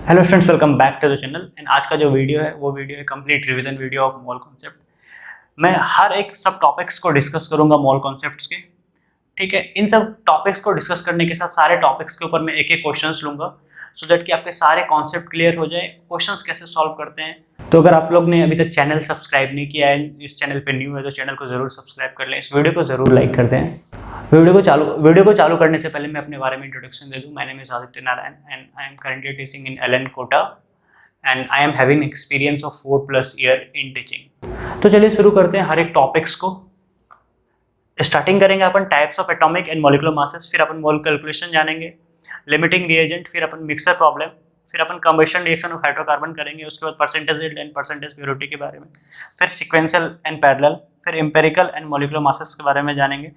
Hello students, welcome back to the channel. And आज का जो वीडियो है वो वीडियो है complete revision video of mole concept. मैं हर एक सब टॉपिक्स को डिस्कस करूंगा मोल कॉन्सेप्ट्स के। ठीक है, इन सब टॉपिक्स को डिस्कस करने के साथ सारे टॉपिक्स के ऊपर मैं एक एक क्वेश्चंस लूंगा सो दैट कि आपके सारे कॉन्सेप्ट क्लियर हो जाए, क्वेश्चंस कैसे सॉल्व करते हैं। तो अगर आप लोग ने अभी तक चैनल सब्सक्राइब नहीं किया है, इस चैनल पे न्यू है तो चैनल को जरूर सब्सक्राइब कर लें, इस वीडियो को जरूर लाइक कर दें। वीडियो को चालू करने से पहले मैं अपने बारे में इंट्रोडक्शन दे दूं। My name is Aditya Narayan and I am currently teaching in Allen Kota and I am having experience of 4+ year in teaching. तो चलिए शुरू करते हैं हर एक टॉपिक्स को। स्टार्टिंग करेंगे अपन types of atomic and molecular masses, फिर अपन मोल कैलकुलेशन जानेंगे, लिमिटिंग रिएजेंट, फिर अपन मिक्सर प्रॉब्लम, फिर अपन कंबशन रिएक्शन ऑफ हाइड्रोकार्बन करेंगे, उसके बाद percentage yield and percentage purity के बारे में, फिर सीक्वेंशियल एंड पैरेलल, फिर एम्पिरिकल एंड मॉलिक्यूलर मासेस के बारे में जानेंगे,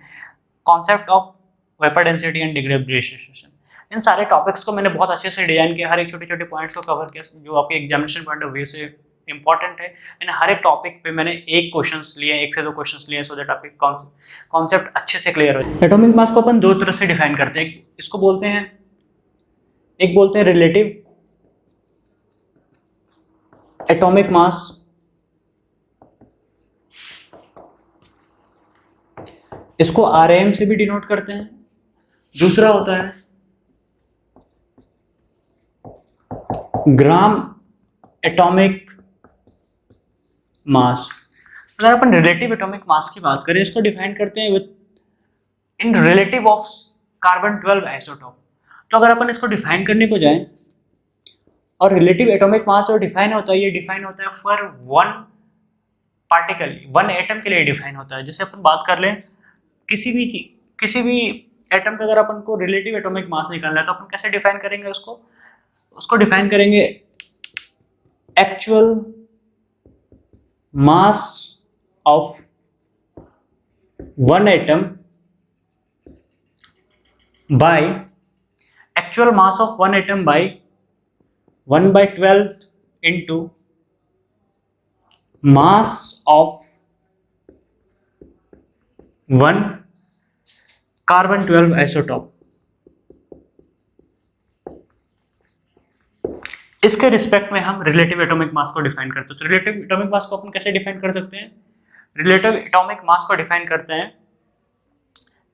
concept of vapour density and degree of differentiation. इन सारे टॉपिक्स को मैंने बहुत अच्छे से डिजाइन किया, हर एक छोटे छोटे पॉइंट्स को कवर किया जो आपके एग्जामिनेशन पॉइंट ऑफ व्यू से इंपॉर्टेंट है। मैंने हर एक टॉपिक पे मैंने एक क्वेश्चंस लिए, एक से दो क्वेश्चंस लिए सो दैट आपके कॉन्सेप्ट अच्छे से क्लियर हो जाए। एटॉमिक मास को अपन दो तरह से डिफाइन करते हैं। इसको बोलते हैं, एक बोलते हैं रिलेटिव एटॉमिक मास, इसको आरएम से भी डिनोट करते हैं। दूसरा होता है ग्राम एटॉमिक मास। अगर अपन रिलेटिव एटॉमिक मास की बात करें, इसको डिफाइन करते हैं with in relative of carbon 12 isotope. तो अगर अपन इसको डिफाइन करने को जाएं, और रिलेटिव एटॉमिक मास जो डिफाइन होता है, ये डिफाइन होता है for one particle, one atom के लिए डिफाइन होता है। जैसे अपन बात कर लें किसी भी एटम पे अगर अपन को रिलेटिव एटॉमिक मास निकालना है तो अपन कैसे डिफाइन करेंगे उसको डिफाइन करेंगे actual mass of one atom by actual mass of one atom by 1/12 into mass of one carbon 12 isotope। इसके रिस्पेक्ट में हम रिलेटिव एटॉमिक मास को डिफाइन करते हैं। तो रिलेटिव एटॉमिक मास को अपन कैसे डिफाइन कर सकते हैं? रिलेटिव एटॉमिक मास को डिफाइन करते हैं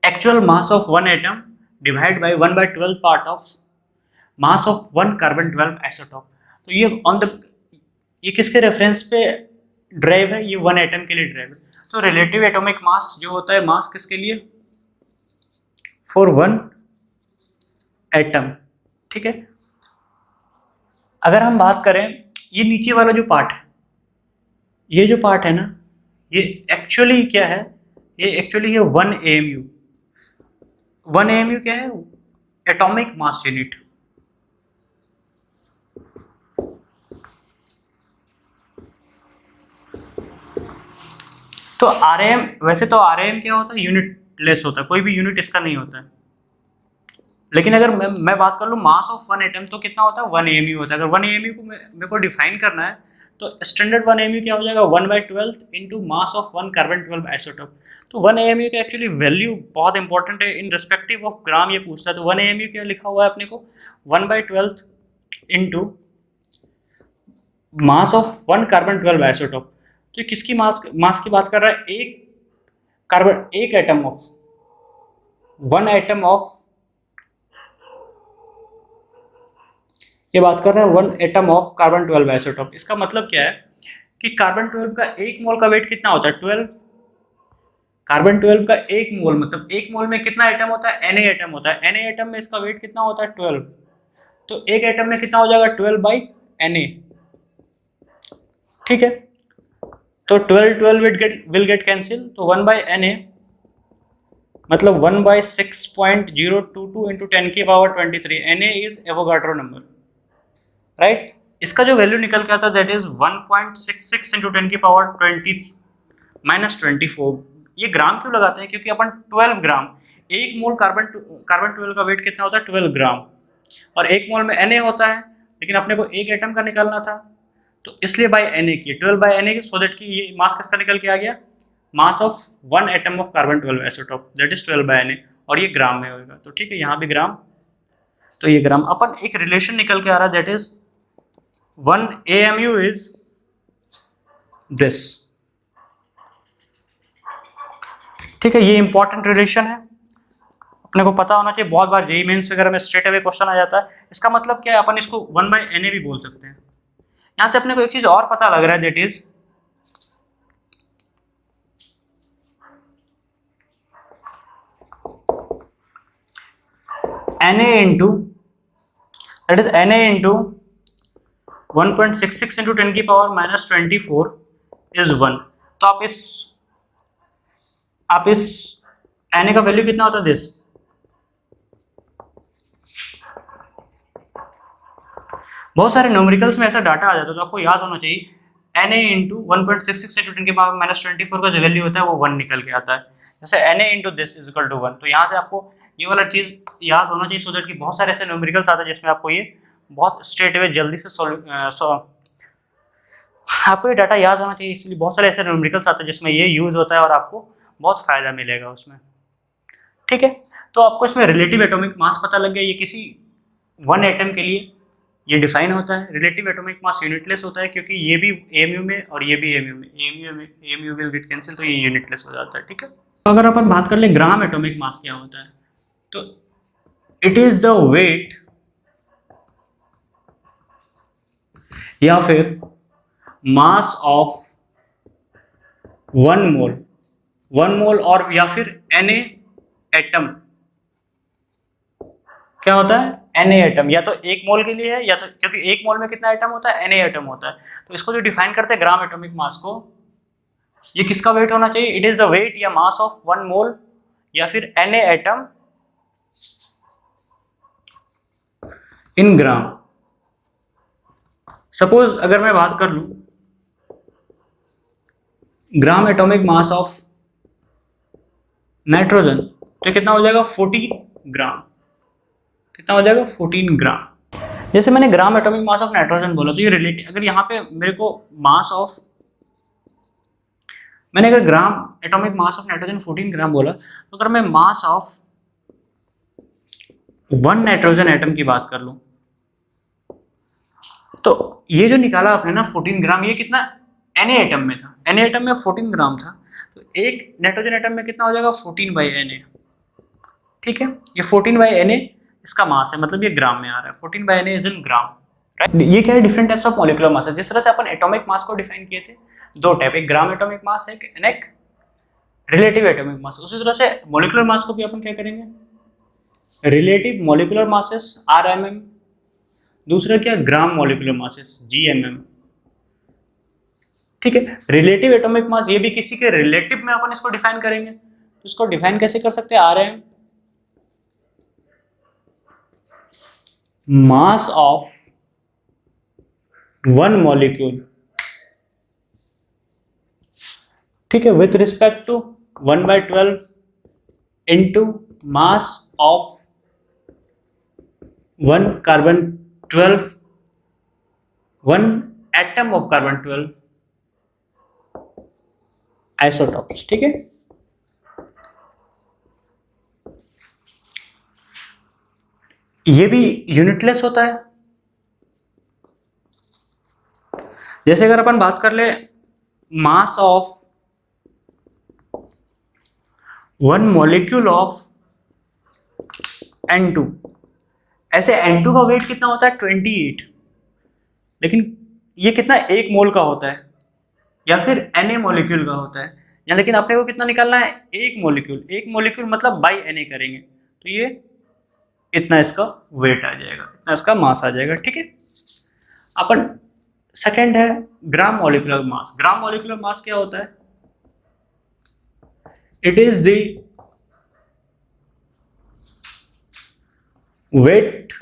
actual mass of one atom divide by 1/12 part of mass of one carbon 12 isotope. तो ये किसके रेफरेंस पे ड्राइव है? ये वन एटम के लिए ड्राइव है। तो रिलेटिव एटॉमिक मास जो होता है, मास किसके लिए? For one atom. ठीक है, अगर हम बात करें ये नीचे वाला जो पार्ट है, ये जो पार्ट है ना, ये एक्चुअली क्या है? ये एक्चुअली है 1 AMU। 1 AMU क्या है? Atomic mass unit. तो आरएम, वैसे तो आरएम क्या होता है? यूनिट लेस होता है, कोई भी यूनिट इसका नहीं होता है। लेकिन अगर मैं बात कर लूँ मास ऑफ वन एटम तो कितना होता है? 1 AMU होता है। अगर 1 AMU को मेरे को डिफाइन करना है तो स्टैंडर्ड 1 AMU क्या हो जाएगा? 1/12 into mass of one carbon 12 isotope. तो 1 AMU का एक्चुअली वैल्यू बहुत इंपॉर्टेंट है, इन रिस्पेक्टिव ऑफ ग्राम ये पूछता है। तो 1 AMU क्या लिखा हुआ है अपने को? 1/12 into mass of one carbon 12 isotope. तो किसकी मास की बात कर रहा है? एक atom of one atom of, ये बात कर रहा है one atom of carbon 12 isotope. इसका मतलब क्या है कि कार्बन 12 का एक मोल का वेट कितना होता है? 12। कार्बन 12 का एक मोल मतलब एक मोल में कितना एटम होता है? Na एटम होता है। Na एटम में इसका वेट कितना होता है? 12। तो एक एटम में कितना हो जाएगा? 12/Na। ठीक है, तो 12 विल गेट कैंसिल, तो 1/Na मतलब 1/6.022 इंटू 10 की power 23। Na is Avogadro number, right. इसका जो वैल्यू निकल के आता है दैट इज 1.66 इंटू 10 की पावर 20 - 24। ये ग्राम क्यों लगाते हैं? क्योंकि अपन 12 ग्राम, एक मोल कार्बन 12 का वेट कितना होता है? 12 ग्राम, और एक मोल में Na होता है, लेकिन अपने को एक एटम का निकालना था तो इसलिए बाय Na की 12/Na की, सो दैट कि ये मास किसका निकल के आ गया? Mass of one atom of carbon 12 isotope, that is 12/Na, और ये ग्राम में होगा। तो ठीक है, यहाँ भी ग्राम, तो ये ग्राम। अपन एक रिलेशन निकल के आ रहा है that is 1 AMU is this। ठीक है, ये इंपॉर्टेंट रिलेशन है, अपने को पता होना चाहिए। बहुत बार जेईई मेंस वगैरह में स्ट्रेट अवे क्वेश्चन आ जाता है। इसका मतलब क्या है, अपन इसको 1/Na भी बोल सकते हैं। यहां से अपने को एक चीज और पता लग रहा है, that is Na into, that is Na into 1.66 into 10 की पावर -24 is 1। तो आप इस Na का वैल्यू कितना होता है दिस, बहुत सारे न्यूमेरिकल्स में ऐसा डाटा आ जाता है, तो आपको याद होना चाहिए Na इंटू 1.66 इंटू 10 की पावर -24 का जो वैल्यू होता है वो 1 निकल के आता है। जैसे Na into this is equal to 1, तो यहाँ से आपको ये वाला चीज याद होना चाहिए, सो दैट कि बहुत सारे ऐसे न्यूमेरिकल्स आते हैं जिसमें आपको ये बहुत स्ट्रेट अवे जल्दी से आपको ये डाटा याद होना चाहिए। इसलिए बहुत सारे ऐसे न्यूमेरिकल्स आते हैं जिसमें ये यूज होता है और आपको बहुत फायदा मिलेगा उसमें। ठीक है, तो आपको इसमें रिलेटिव एटॉमिक मास पता लग गया, ये किसी वन एटम के लिए ये डिफाइन होता है। रिलेटिव एटॉमिक मास यूनिटलेस होता है, क्योंकि ये भी एमयू में और ये भी एमयू में, एमयू विल गेट कैंसिल, तो ये यूनिटलेस हो जाता है। ठीक है, तो अगर अपन बात कर ले ग्राम एटॉमिक मास क्या होता है, तो इट इज द वेट या फिर मास ऑफ 1 मोल और या फिर Na एटम। क्या होता है, Na एटम, या तो 1 मोल के लिए है, या तो क्योंकि 1 मोल में कितना एटम होता है, Na एटम होता है। तो इसको जो डिफाइन करते हैं ग्राम एटॉमिक मास को, ये किसका वेट होना चाहिए, इट इज द वेट या मास ऑफ 1 मोल या फिर Na atom in gram. Suppose अगर मैं बात कर लूं gram atomic mass of nitrogen, तो कितना हो जाएगा 14 ग्राम। कितना हो जाएगा 14 ग्राम। जैसे मैंने gram atomic mass of nitrogen बोला, तो ये रिलेटिव, अगर यहाँ पे मेरे को मास ऑफ, मैंने अगर gram atomic mass of nitrogen 14 ग्राम बोला, तो अगर मैं मास ऑफ 1 नाइट्रोजन एटम की बात कर लूं, तो ये जो निकाला आपने ना 14 ग्राम, ये कितना Na एटम में था, Na एटम में 14 ग्राम था, तो एक नाइट्रोजन एटम में कितना हो जाएगा 14/Na। ठीक है, ये 14/Na इसका मास है, मतलब ये ग्राम में आ रहा है, 14/Na is in gram, right. ये क्या है, different types of molecular mass है। जिस तरह से अपन एटॉमिक मास को डिफाइन किए थे, 2 टाइप, एक ग्राम एटॉमिक मास है, एक रिलेटिव एटॉमिक मास। उसी तरह से मॉलिक्यूलर मास को भी अपन क्या करेंगे, रिलेटिव मॉलिक्यूलर मासेस RMM, दूसरा क्या ग्राम मॉलिक्यूलर मासेस GMM। ठीक है, रिलेटिव एटॉमिक मास, ये भी किसी के रिलेटिव में अपन इसको डिफाइन करेंगे। तो इसको डिफाइन कैसे कर सकते हैं, RM मास ऑफ 1 मॉलिक्यूल, ठीक है, with respect to 1/12 into mass of 1 carbon 12, 1 atom of carbon 12 isotopes. ठीक है, ये भी यूनिटलेस होता है। जैसे अगर अपन बात कर ले मास ऑफ 1 मॉलिक्यूल ऑफ N2, ऐसे N2 का वेट कितना होता है 28, लेकिन ये कितना 1 मोल का होता है या फिर Na मॉलिक्यूल का होता है, या लेकिन अपने को कितना निकालना है, 1 मॉलिक्यूल मतलब बाई Na करेंगे, तो ये इतना इसका वेट आ जाएगा, इतना इसका मास आ जाएगा। ठीक है, अपन सेकंड है gram molecular mass. Gram molecular mass क्या होता है, इट इज द वेट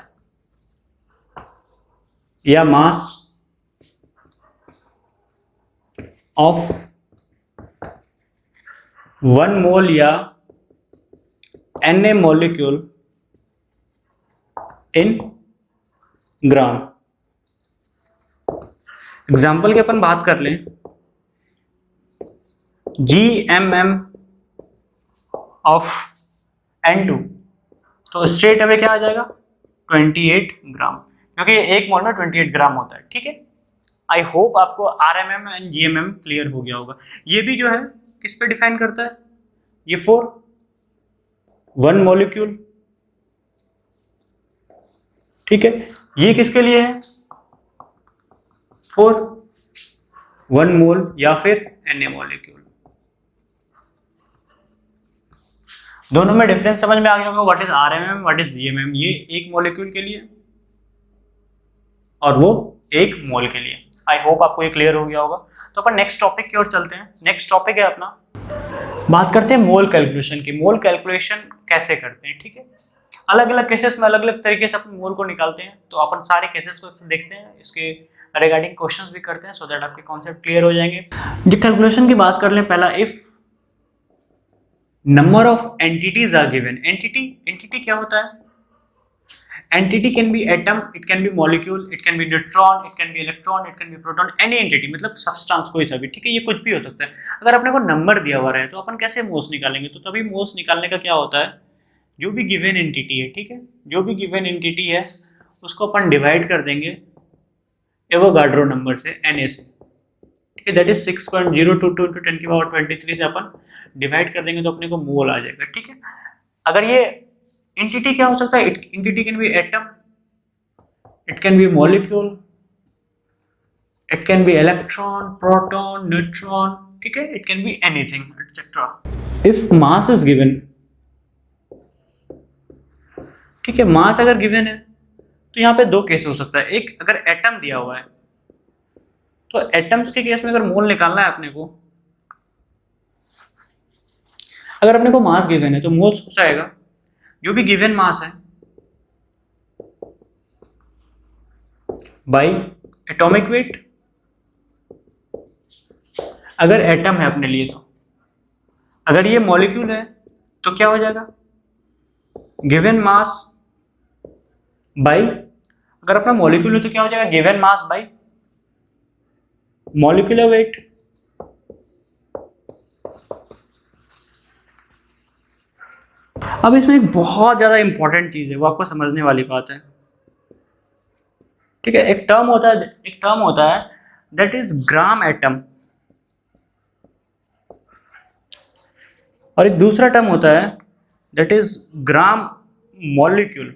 या मास ऑफ 1 मोल या Na मॉलिक्यूल इन ग्राम। एग्जाम्पल की अपन बात कर लें, GMM ऑफ N2, तो स्ट्रेट अवे क्या आ जाएगा 28 ग्राम, क्योंकि 1 मोल में 28 ग्राम होता है। ठीक है, आई होप आपको RMM एंड GMM क्लियर हो गया होगा। ये भी जो है किस पे डिफाइन करता है, ये फॉर वन मॉलिक्यूल, ठीक है। ये किसके लिए है, फॉर वन मोल या फिर Na मॉलिक्यूल। दोनों में डिफरेंस समझ में आ गया होगा, what is RMM, what is GMM। ये एक मॉलिक्यूल के लिए और वो एक मोल के लिए। आई होप आपको ये क्लियर हो गया होगा। तो अपन नेक्स्ट टॉपिक की ओर चलते हैं। नेक्स्ट टॉपिक है अपना, बात करते हैं मोल कैलकुलेशन की। मोल कैलकुलेशन कैसे करते हैं, ठीक है। अलग अलग केसेस में अलग अलग तरीके से अपन मोल को निकालते हैं, तो अपन सारे केसेस को देखते हैं, इसके रिगार्डिंग क्वेश्चंस भी करते हैं, सो दैट आपके कॉन्सेप्ट क्लियर हो जाएंगे। जो कैलकुलेशन की बात कर लें, पहला, if number of entities are given. Entity क्या होता है, entity can be atom, it can be molecule, it can be neutron, it can be electron, it can be proton, any entity, मतलब सब्सटेंस कोई सा भी, ठीक है। ये कुछ भी हो सकता है। अगर अपने को नंबर दिया हुआ है तो अपन कैसे मोल्स निकालेंगे, तो तभी मोल्स निकालने का क्या होता है, जो भी गिवन एंटिटी है, ठीक है, जो भी गिवन एंटिटी है उसको अपन डिवाइड कर देंगे एवोगाड्रो नंबर से, Na से, ठीक है। दैट इज 6.022 into 10 की पावर 23 से अपन डिवाइड कर देंगे तो अपने को मोल आ जाएगा, ठीक है। अगर ये एंटिटी क्या हो सकता है, entity can be atom, it can be molecule, it can be electron, proton, neutron, ठीक है, it can be anything etcetera. If mass is given, ठीक है, मास अगर गिवन है तो यहाँ पे दो केस हो सकता है। एक, अगर एटम दिया हुआ है तो एटम्स के केस में अगर मोल निकालना है अपने को, अगर अपने को मास गिवन है तो मोल्स कुछ आएगा, जो भी गिवन मास है बाई एटॉमिक वेट। अगर एटम है अपने लिए, तो अगर ये मॉलिक्यूल है तो क्या हो जाएगा, गिवन मास बाई, अगर अपना मॉलिक्यूल है तो क्या हो जाएगा, given mass by molecular weight. अब इसमें एक बहुत ज्यादा इंपॉर्टेंट चीज है, वो आपको समझने वाली बात है, ठीक है। एक टर्म होता है दैट इज ग्राम एटम, और एक दूसरा टर्म होता है दैट इज ग्राम मॉलिक्यूल।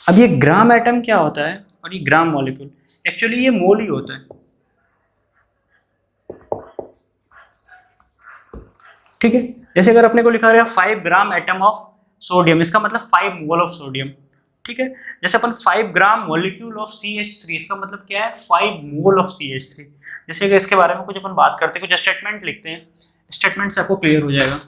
अब ये ग्राम एटम क्या होता है और ये ग्राम मॉलिक्यूल, एक्चुअली ये मोल ही होता है, ठीक है। जैसे अगर अपने को लिखा गया 5 ग्राम एटम ऑफ सोडियम, इसका मतलब 5 मोल ऑफ सोडियम, ठीक है। जैसे अपन 5 ग्राम मॉलिक्यूल ऑफ CH3, इसका मतलब क्या है, 5 मोल ऑफ CH3। जैसे अगर इसके बारे में कुछ अपन बात करते हैं, कुछ स्टेटमेंट लिखते हैं, स्टेटमेंट से आपको क्लियर हो जाएगा।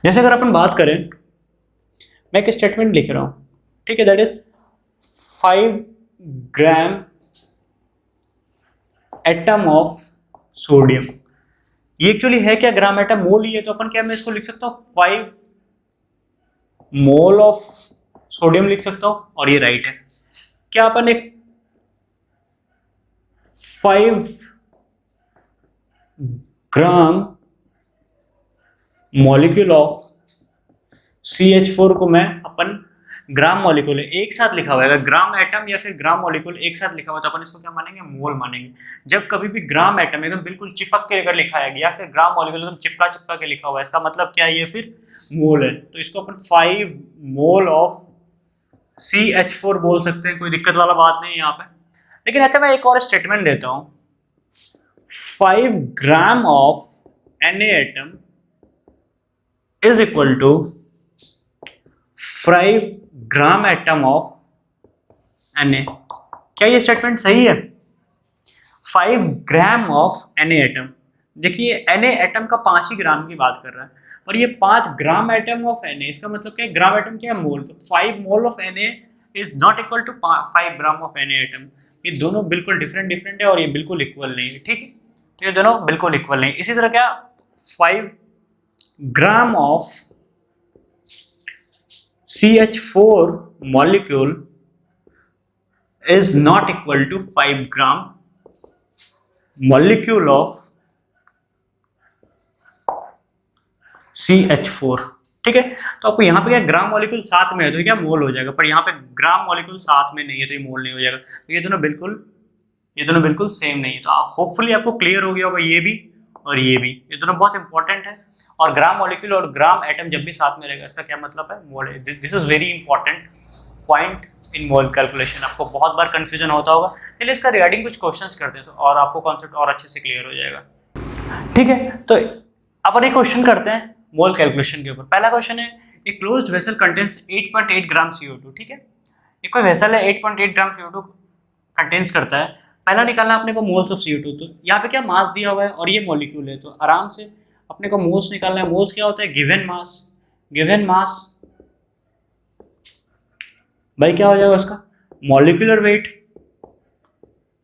जैसे अगर अपन बात करें, मैं एक स्टेटमेंट लिख रहा हूं, ठीक है, that is 5 gram atom of sodium. ये एक्चुअली है क्या, ग्राम एटम, मोल ही है, तो अपन क्या, मैं इसको लिख सकता हूँ 5 मोल ऑफ सोडियम लिख सकता हूँ, और ये राइट है। क्या अपन एक 5 ग्राम मॉलिक्यूल ऑफ CH4 को मैं अपन ग्राम मॉलिक्यूल है एक साथ लिखा हुआ है, अगर ग्राम एटम या फिर ग्राम मॉलिक्यूल एक साथ लिखा हुआ है तो अपन इसको क्या मानेंगे, मोल मानेंगे। जब कभी भी ग्राम एटम एकदम बिल्कुल चिपक के अगर लिखा है, या फिर ग्राम मॉलिक्यूल एकदम चिपका के लिखा हुआ है, इसका मतलब क्या है, ये फिर मोल है। तो इसको अपन 5 मोल ऑफ CH4 बोल सकते हैं, कोई दिक्कत वाला बात नहीं है यहाँ पे। लेकिन अच्छा, मैं एक और स्टेटमेंट देता हूँ, 5 gram of Na atom is equal to 5 gram atom of Na। क्या ये स्टेटमेंट सही है, 5 ग्राम ऑफ Na एटम। देखिए Na एटम का 5 ही ग्राम की बात कर रहा है, और ये 5 ग्राम एटम ऑफ Na, इसका मतलब क्या है, ग्राम एटम क्या है, मोल। तो 5 mole of Na is not equal to 5 gram of Na atom. ये दोनों बिल्कुल डिफरेंट है, और ये बिल्कुल इक्वल नहीं है, ठीक है। तो ये दोनों बिल्कुल इक्वल नहीं। इसी तरह क्या, 5 gram of CH4 molecule is not equal to 5 gram molecule of CH4। ठीक है, तो आपको यहाँ पे क्या ग्राम मॉलिक्यूल साथ में है तो क्या मोल हो जाएगा, पर यहाँ पे ग्राम मॉलिक्यूल साथ में नहीं है तो ये मोल नहीं हो जाएगा। तो ये दोनों बिल्कुल सेम नहीं है। तो होपफुली आपको क्लियर हो गया होगा ये भी और ये भी, ये दोनों बहुत इंपॉर्टेंट है। और ग्राम मॉलिक्यूल और ग्राम एटम जब भी साथ में रहेगा इसका क्या मतलब है, मोल है। This is very important point in mole calculation. आपको बहुत बार कंफ्यूजन होता होगा, चलिए इसका रिगार्डिंग कुछ क्वेश्चंस करते हैं तो और आपको कॉन्सेप्ट और अच्छे से क्लियर हो जाएगा। ठीक है, तो अपन एक क्वेश्चन करते हैं मोल कैलकुलेशन के ऊपर। पहला क्वेश्चन है, a closed vessel contains 8.8 gram CO2। ठीक है, ये कोई वेसल है 8.8 ग्राम CO2 कंटेन्स करता है। पहला निकालना अपने को मोल्स ऑफ CO2। तो यहाँ पे क्या मास दिया हुआ है और ये मॉलिक्यूल है, तो आराम से अपने को मोल्स निकालना है। मोल्स क्या होता है, गिवन मास भाई क्या हो जाएगा उसका मॉलिक्यूलर वेट।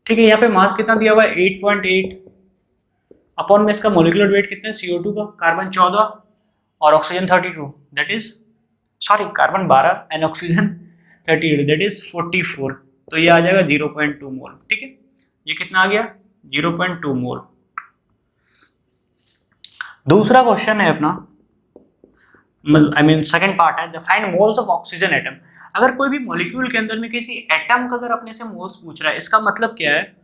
ठीक है, यहाँ पे मास कितना दिया हुआ है 8.8 अपॉन में इसका मॉलिक्यूलर वेट कितना है CO2 का, कार्बन 14 और oxygen 32, that is carbon 12 and oxygen 32, that is 44। तो ये आ जाएगा 0.2 मोल। ठीक है, ये कितना आ गया 0.2 मोल। दूसरा क्वेश्चन है अपना, सेकंड पार्ट है, find moles of oxygen atom. अगर कोई भी मॉलिक्यूल के अंदर में किसी एटम का अगर अपने से मोल्स पूछ रहा है, इसका मतलब क्या है,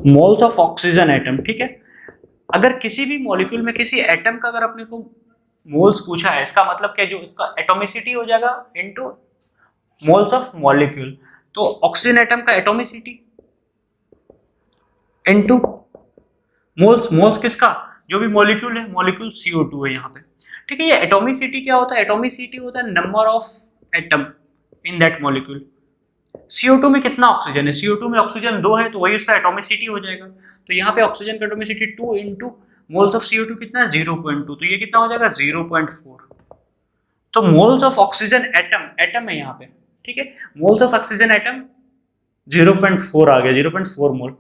मोल्स ऑफ ऑक्सीजन एटम। ठीक है, अगर किसी भी मॉलिक्यूल में किसी एटम का अगर अपने को मोल्स पूछा है, इसका मतलब क्या, जो इसका एटोमिसिटी हो जाएगा इनटू मोल्स ऑफ मॉलिक्यूल। तो ऑक्सीजन एटम का एटोमिसिटी इनटू मोल्स किसका, जो भी मॉलिक्यूल है, मॉलिक्यूल CO2 है यहाँ पे। ठीक है, ये एटोमिसिटी क्या होता है, एटोमिसिटी होता है number of atom in that molecule. CO2 में कितना ऑक्सीजन है, CO2 में ऑक्सीजन 2 है तो वही उसका एटोमिसिटी हो जाएगा। तो यहाँ पे ऑक्सीजन का atomicity 2 into moles of CO2 कितना है 0.2, तो ये कितना हो जाएगा 0.4। तो मोल्स ऑफ ऑक्सीजन एटम है यहाँ पे। ठीक है, मोल्स ऑफ ऑक्सीजन एटम 0.4 आ गया, 0.4 मोल।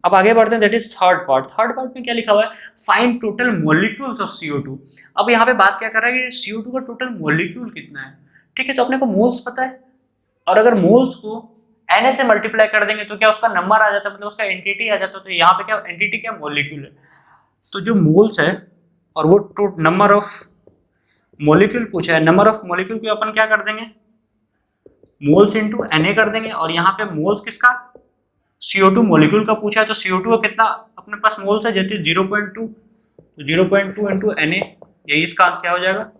अब आगे बढ़ते हैं, दैट इज थर्ड पार्ट में क्या लिखा हुआ है, find total molecules of CO2। अब यहाँ पे बात क्या कर रहा है कि CO2 का टोटल मॉलिक्यूल कितना है। ठीक है, तो अपने को मोल्स पता है, और अगर मोल्स को Na से मल्टीप्लाई कर देंगे तो क्या उसका नंबर आ जाता है, मतलब उसका एंटिटी आ जाता है। तो यहाँ पे क्या एंटिटी क्या मॉलिक्यूल है, तो जो मोल्स है और वो नंबर ऑफ मॉलिक्यूल पूछा है, नंबर ऑफ मॉलिक्यूल को अपन क्या कर देंगे मोल्स इंटू Na कर देंगे। और यहाँ पे मोल्स किसका CO2 मॉलिक्यूल का पूछा है, तो CO2 का कितना अपने पास मोल्स है, जैसे 0.2, तो 0.2 इंटू Na, यही इसका आंसर क्या हो जाएगा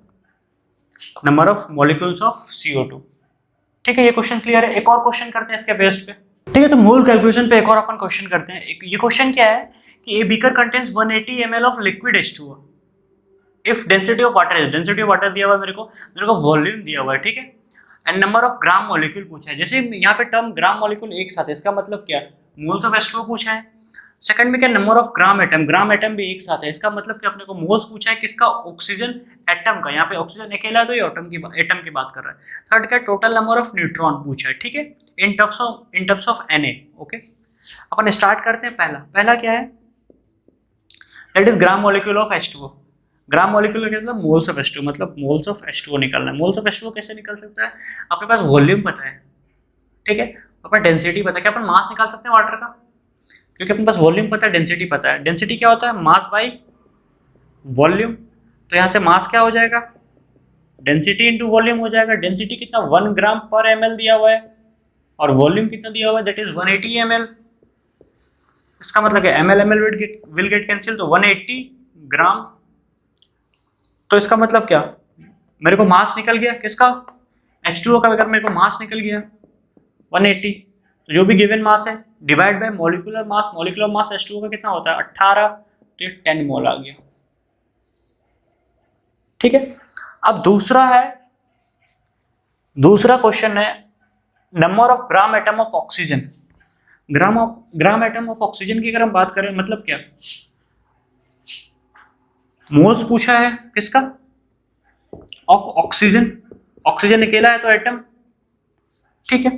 number of molecules of CO2। ठीक है, ये क्वेश्चन क्लियर है। एक और क्वेश्चन करते हैं इसके बेस पे। ठीक है, तो मोल कैलकुलेशन पे एक और अपन क्वेश्चन करते हैं। ये क्वेश्चन क्या है कि a beaker contains 180 ml of liquid H2O if density of water है, डेंसिटी ऑफ वाटर दिया हुआ है मेरे को वॉल्यूम दिया हुआ है। ठीक है, and number of gram molecule पूछा है। जैसे यहाँ पे टर्म ग्राम मॉलिक्यूल एक साथ है, इसका मतलब क्या, मोल्स ऑफ H2O पूछा है। सेकंड में क्या नंबर ऑफ ग्राम एटम भी एक साथ है, इसका मतलब क्या अपने को मोल्स पूछा है किसका, ऑक्सीजन एटम का। यहाँ पे ऑक्सीजन अकेला है तो ये एटम की बात कर रहा है। थर्ड क्या टोटल नंबर ऑफ न्यूट्रॉन पूछा है। ठीक है, in terms of Na। Okay, upon start करते हैं। पहला क्या है, that is gram molecule of H2O। Gram molecule का मतलब मोल्स ऑफ H2O, मतलब मोल्स ऑफ H2O निकालना है। मोल्स ऑफ H2O कैसे निकल सकता है, आपके पास वॉल्यूम पता है। ठीक है, अपन डेंसिटी पता है, क्या अपन मास निकाल सकते हैं वाटर का, क्योंकि अपने पास वॉल्यूम पता है, डेंसिटी पता है। डेंसिटी क्या होता है, मास बाई वॉल्यूम। तो यहाँ से मास क्या हो जाएगा, डेंसिटी इंटू वॉल्यूम हो जाएगा। डेंसिटी कितना 1 ग्राम पर ml दिया हुआ है और वॉल्यूम कितना दिया हुआ है, दैट इज 180 ml। इसका मतलब है ml विल गेट कैंसिल, तो 180 ग्राम। तो इसका मतलब क्या, मेरे को मास निकल गया किसका, H2O का। अगर मेरे को मास निकल गया 180, तो जो भी गिवन मास है divide bye molecular mass H2O का कितना होता है 18, तो ये 10 मोल आ गया। ठीक है, अब दूसरा क्वेश्चन है number of gram atom of oxygen. Gram atom of oxygen की अगर हम बात करें, मतलब क्या, मोल्स पूछा है किसका, ऑफ ऑक्सीजन अकेला है तो एटम। ठीक है,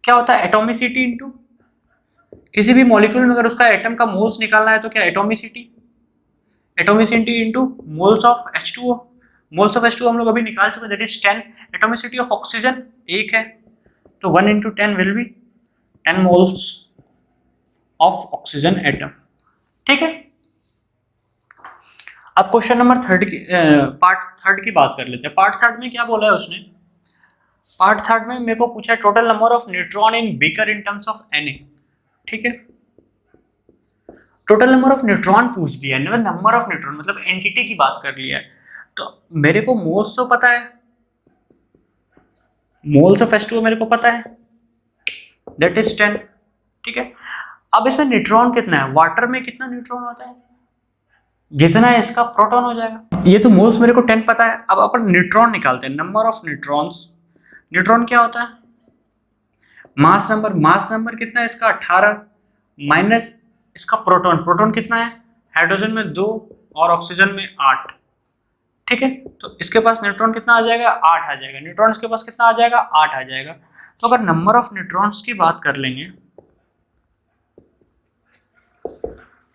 क्या होता है एटोमिसिटी इनटू, किसी भी मॉलिक्यूल में अगर उसका एटम का मोल्स निकालना है तो क्या atomicity into moles of H2O। Moles of H2 हम लोग अभी निकाल चुके, that is 10। Atomicity of oxygen 1 है, तो 1 into 10 will be 10 moles of oxygen atom. ठीक है, अब क्वेश्चन नंबर थर्ड की पार्ट थर्ड की बात कर लेते हैं। पार्ट थर्ड में क्या बोला है उसने? पार्ट थर्ड में मेरे को पूछा है total number of neutron in beaker in terms of Na। ठीक है, टोटल नंबर ऑफ न्यूट्रॉन पूछ दिया है, नंबर ऑफ न्यूट्रॉन मतलब एंटिटी की बात कर लिया है। तो मेरे को मोल्स तो पता है, मोल्स ऑफ H2 मेरे को पता है, दैट इज 10। ठीक है, अब इसमें न्यूट्रॉन कितना है, वाटर में कितना न्यूट्रॉन होता है, जितना है इसका प्रोटॉन हो जाएगा। ये तो मोल्स मेरे को 10 पता है, अब अपन न्यूट्रॉन निकालते हैं, नंबर ऑफ न्यूट्रॉन्स। न्यूट्रॉन क्या होता है, मास नंबर। मास नंबर कितना है इसका 18 माइनस इसका प्रोटॉन। प्रोटॉन कितना है, हाइड्रोजन में 2 और ऑक्सीजन में 8। ठीक है, तो इसके पास न्यूट्रॉन कितना आ जाएगा, 8 आ जाएगा। न्यूट्रॉन इसके पास कितना आ जाएगा, 8 आ जाएगा। तो अगर नंबर ऑफ न्यूट्रॉन्स की बात कर लेंगे,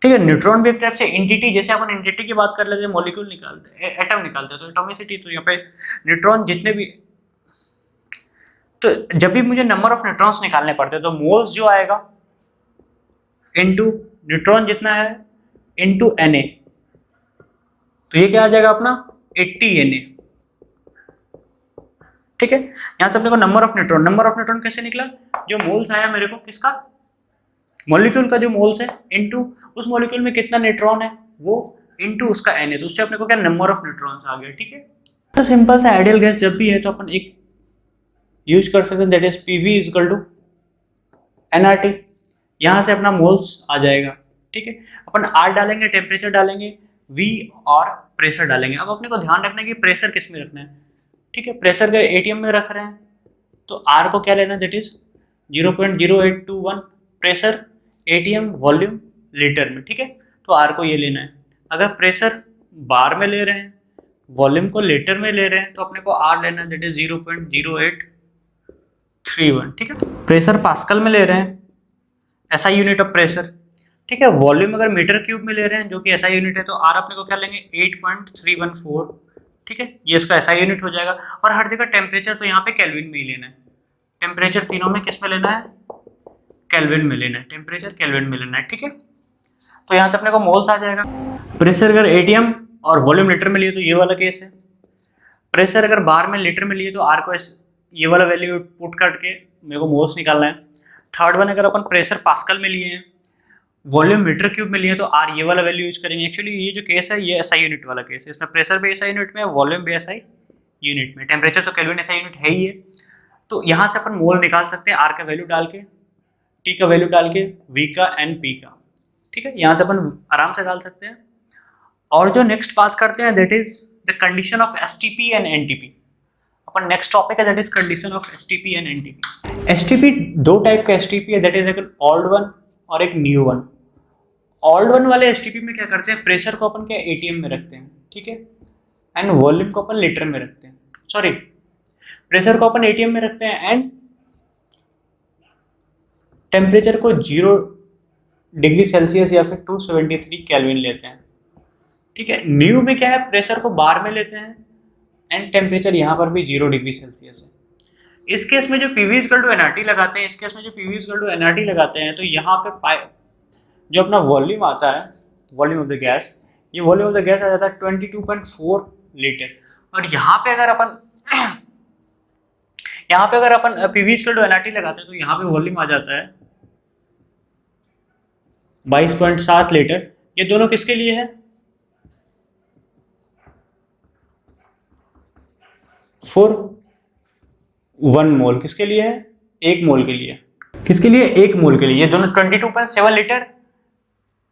ठीक है, न्यूट्रॉन भी एक टाइप से एंटिटी, जैसे अपन एंटिटी की बात कर लेते हैं, मॉलिक्यूल निकालते हैं, एटम निकालते हैं, तो एटॉमिसिटी, तो यहाँ पे न्यूट्रॉन जितने भी, तो जब भी मुझे नंबर ऑफ न्यूट्रॉन्स निकालने पड़ते हैं तो मोल्स जो आएगा इनटू न्यूट्रॉन जितना है इनटू Na, तो ये क्या आ जाएगा अपना 80 Na। ठीक है, यहां से अपने को नंबर ऑफ न्यूट्रॉन कैसे निकला, जो मोल्स आया मेरे को किसका, मॉलिक्यूल का जो मोल्स है इनटू उस मॉलिक्यूल में कितना न्यूट्रॉन है वो इनटू उसका Na, तो उससे अपने को क्या नंबर ऑफ न्यूट्रॉन्स आ गया। ठीक है, तो सिंपल सा आइडियल गैस जब भी है तो अपन एक यूज कर सकते हैं, that is PV equal to nRT। यहां से अपना मोल्स आ जाएगा। ठीक है, अपन R डालेंगे, टेम्परेचर डालेंगे, V और प्रेशर डालेंगे। अब अपने को ध्यान रखना है कि प्रेशर किस में रखना है। ठीक है, प्रेशर का ATM में रख रहे हैं तो R को क्या लेना है, that is 0.0821। Pressure ATM volume litre में। ठीक है, तो R को ये लेना है। अगर प्रेशर बार में ले रहे हैं, वॉल्यूम को लीटर में ले रहे हैं, तो अपने को R लेना है, दैट इज 0.0831। ठीक है, प्रेशर पास्कल में ले रहे हैं, SI यूनिट ऑफ प्रेशर। ठीक है, वॉल्यूम अगर मीटर क्यूब में ले रहे हैं जो कि SI यूनिट है, तो R अपने को क्या लेंगे 8.314। ठीक है, ये इसका SI यूनिट हो जाएगा। और हर जगह टेम्परेचर तो यहाँ पे केल्विन में ही लेना है। टेम्परेचर तीनों में किस में लेना है, केल्विन में लेना है। टेम्परेचर केल्विन में लेना है। ठीक है, तो यहाँ से अपने को मोल्स आ जाएगा। प्रेशर अगर ATM और वॉल्यूम लीटर में लिए तो ये वाला केस है। प्रेशर अगर बार में लीटर में लिए तो R को ये वाला वैल्यू पुट करके मेरे को मोल्स निकालना है। थर्ड वन, अगर अपन प्रेशर पास्कल में लिए हैं, वॉल्यूम मीटर क्यूब में लिए तो R ये वाला वैल्यू यूज करेंगे। एक्चुअली ये जो केस है ये SI यूनिट वाला केस है, इसमें प्रेशर भी SI यूनिट में है, वॉल्यूम भी SI यूनिट में, टेम्परेचर तो केल्विन SI यूनिट है ही है। तो यहाँ से अपन मोल निकाल सकते हैं R का वैल्यू डाल के, T का वैल्यू डाल के, V का एंड P का। ठीक है, यहाँ से अपन आराम से डाल सकते हैं। और जो नेक्स्ट बात करते हैं that is the condition of STP and NTP। अपन नेक्स्ट टॉपिक है that is condition of STP and NTP। STP दो टाइप का STP है, दैट इज एक ओल्ड वन और एक न्यू वन। ओल्ड वन वाले STP में क्या करते हैं, प्रेशर को अपन क्या ATM में रखते हैं। ठीक है, एंड वॉल्यूम को अपन लीटर में रखते हैं। सॉरी, प्रेशर को अपन ATM में रखते हैं एंड टेम्परेचर को 0 डिग्री सेल्सियस या फिर 273 केल्विन लेते हैं। ठीक है, न्यू में क्या है, प्रेशर को बार में लेते हैं एंड टेम्परेचर यहाँ पर भी 0 डिग्री सेल्सियस है। इस केस में जो PV इक्वल टू nRT लगाते हैं, इस केस में जो PV इक्वल टू nRT लगाते हैं, तो यहाँ पे जो अपना वॉल्यूम आता है, वॉल्यूम ऑफ द गैस, ये वॉल्यूम ऑफ द गैस आ जाता है 22.4 लीटर। और यहाँ पे अगर अपन PV इक्वल टू nRT लगाते हैं तो यहाँ पे वॉल्यूम आ जाता है 22.7 लीटर। ये दोनों किसके लिए है, फॉर 1 मोल। किसके लिए है, 1 मोल के लिए। किसके लिए, 1 मोल के लिए। ये दोनों 22.7 लीटर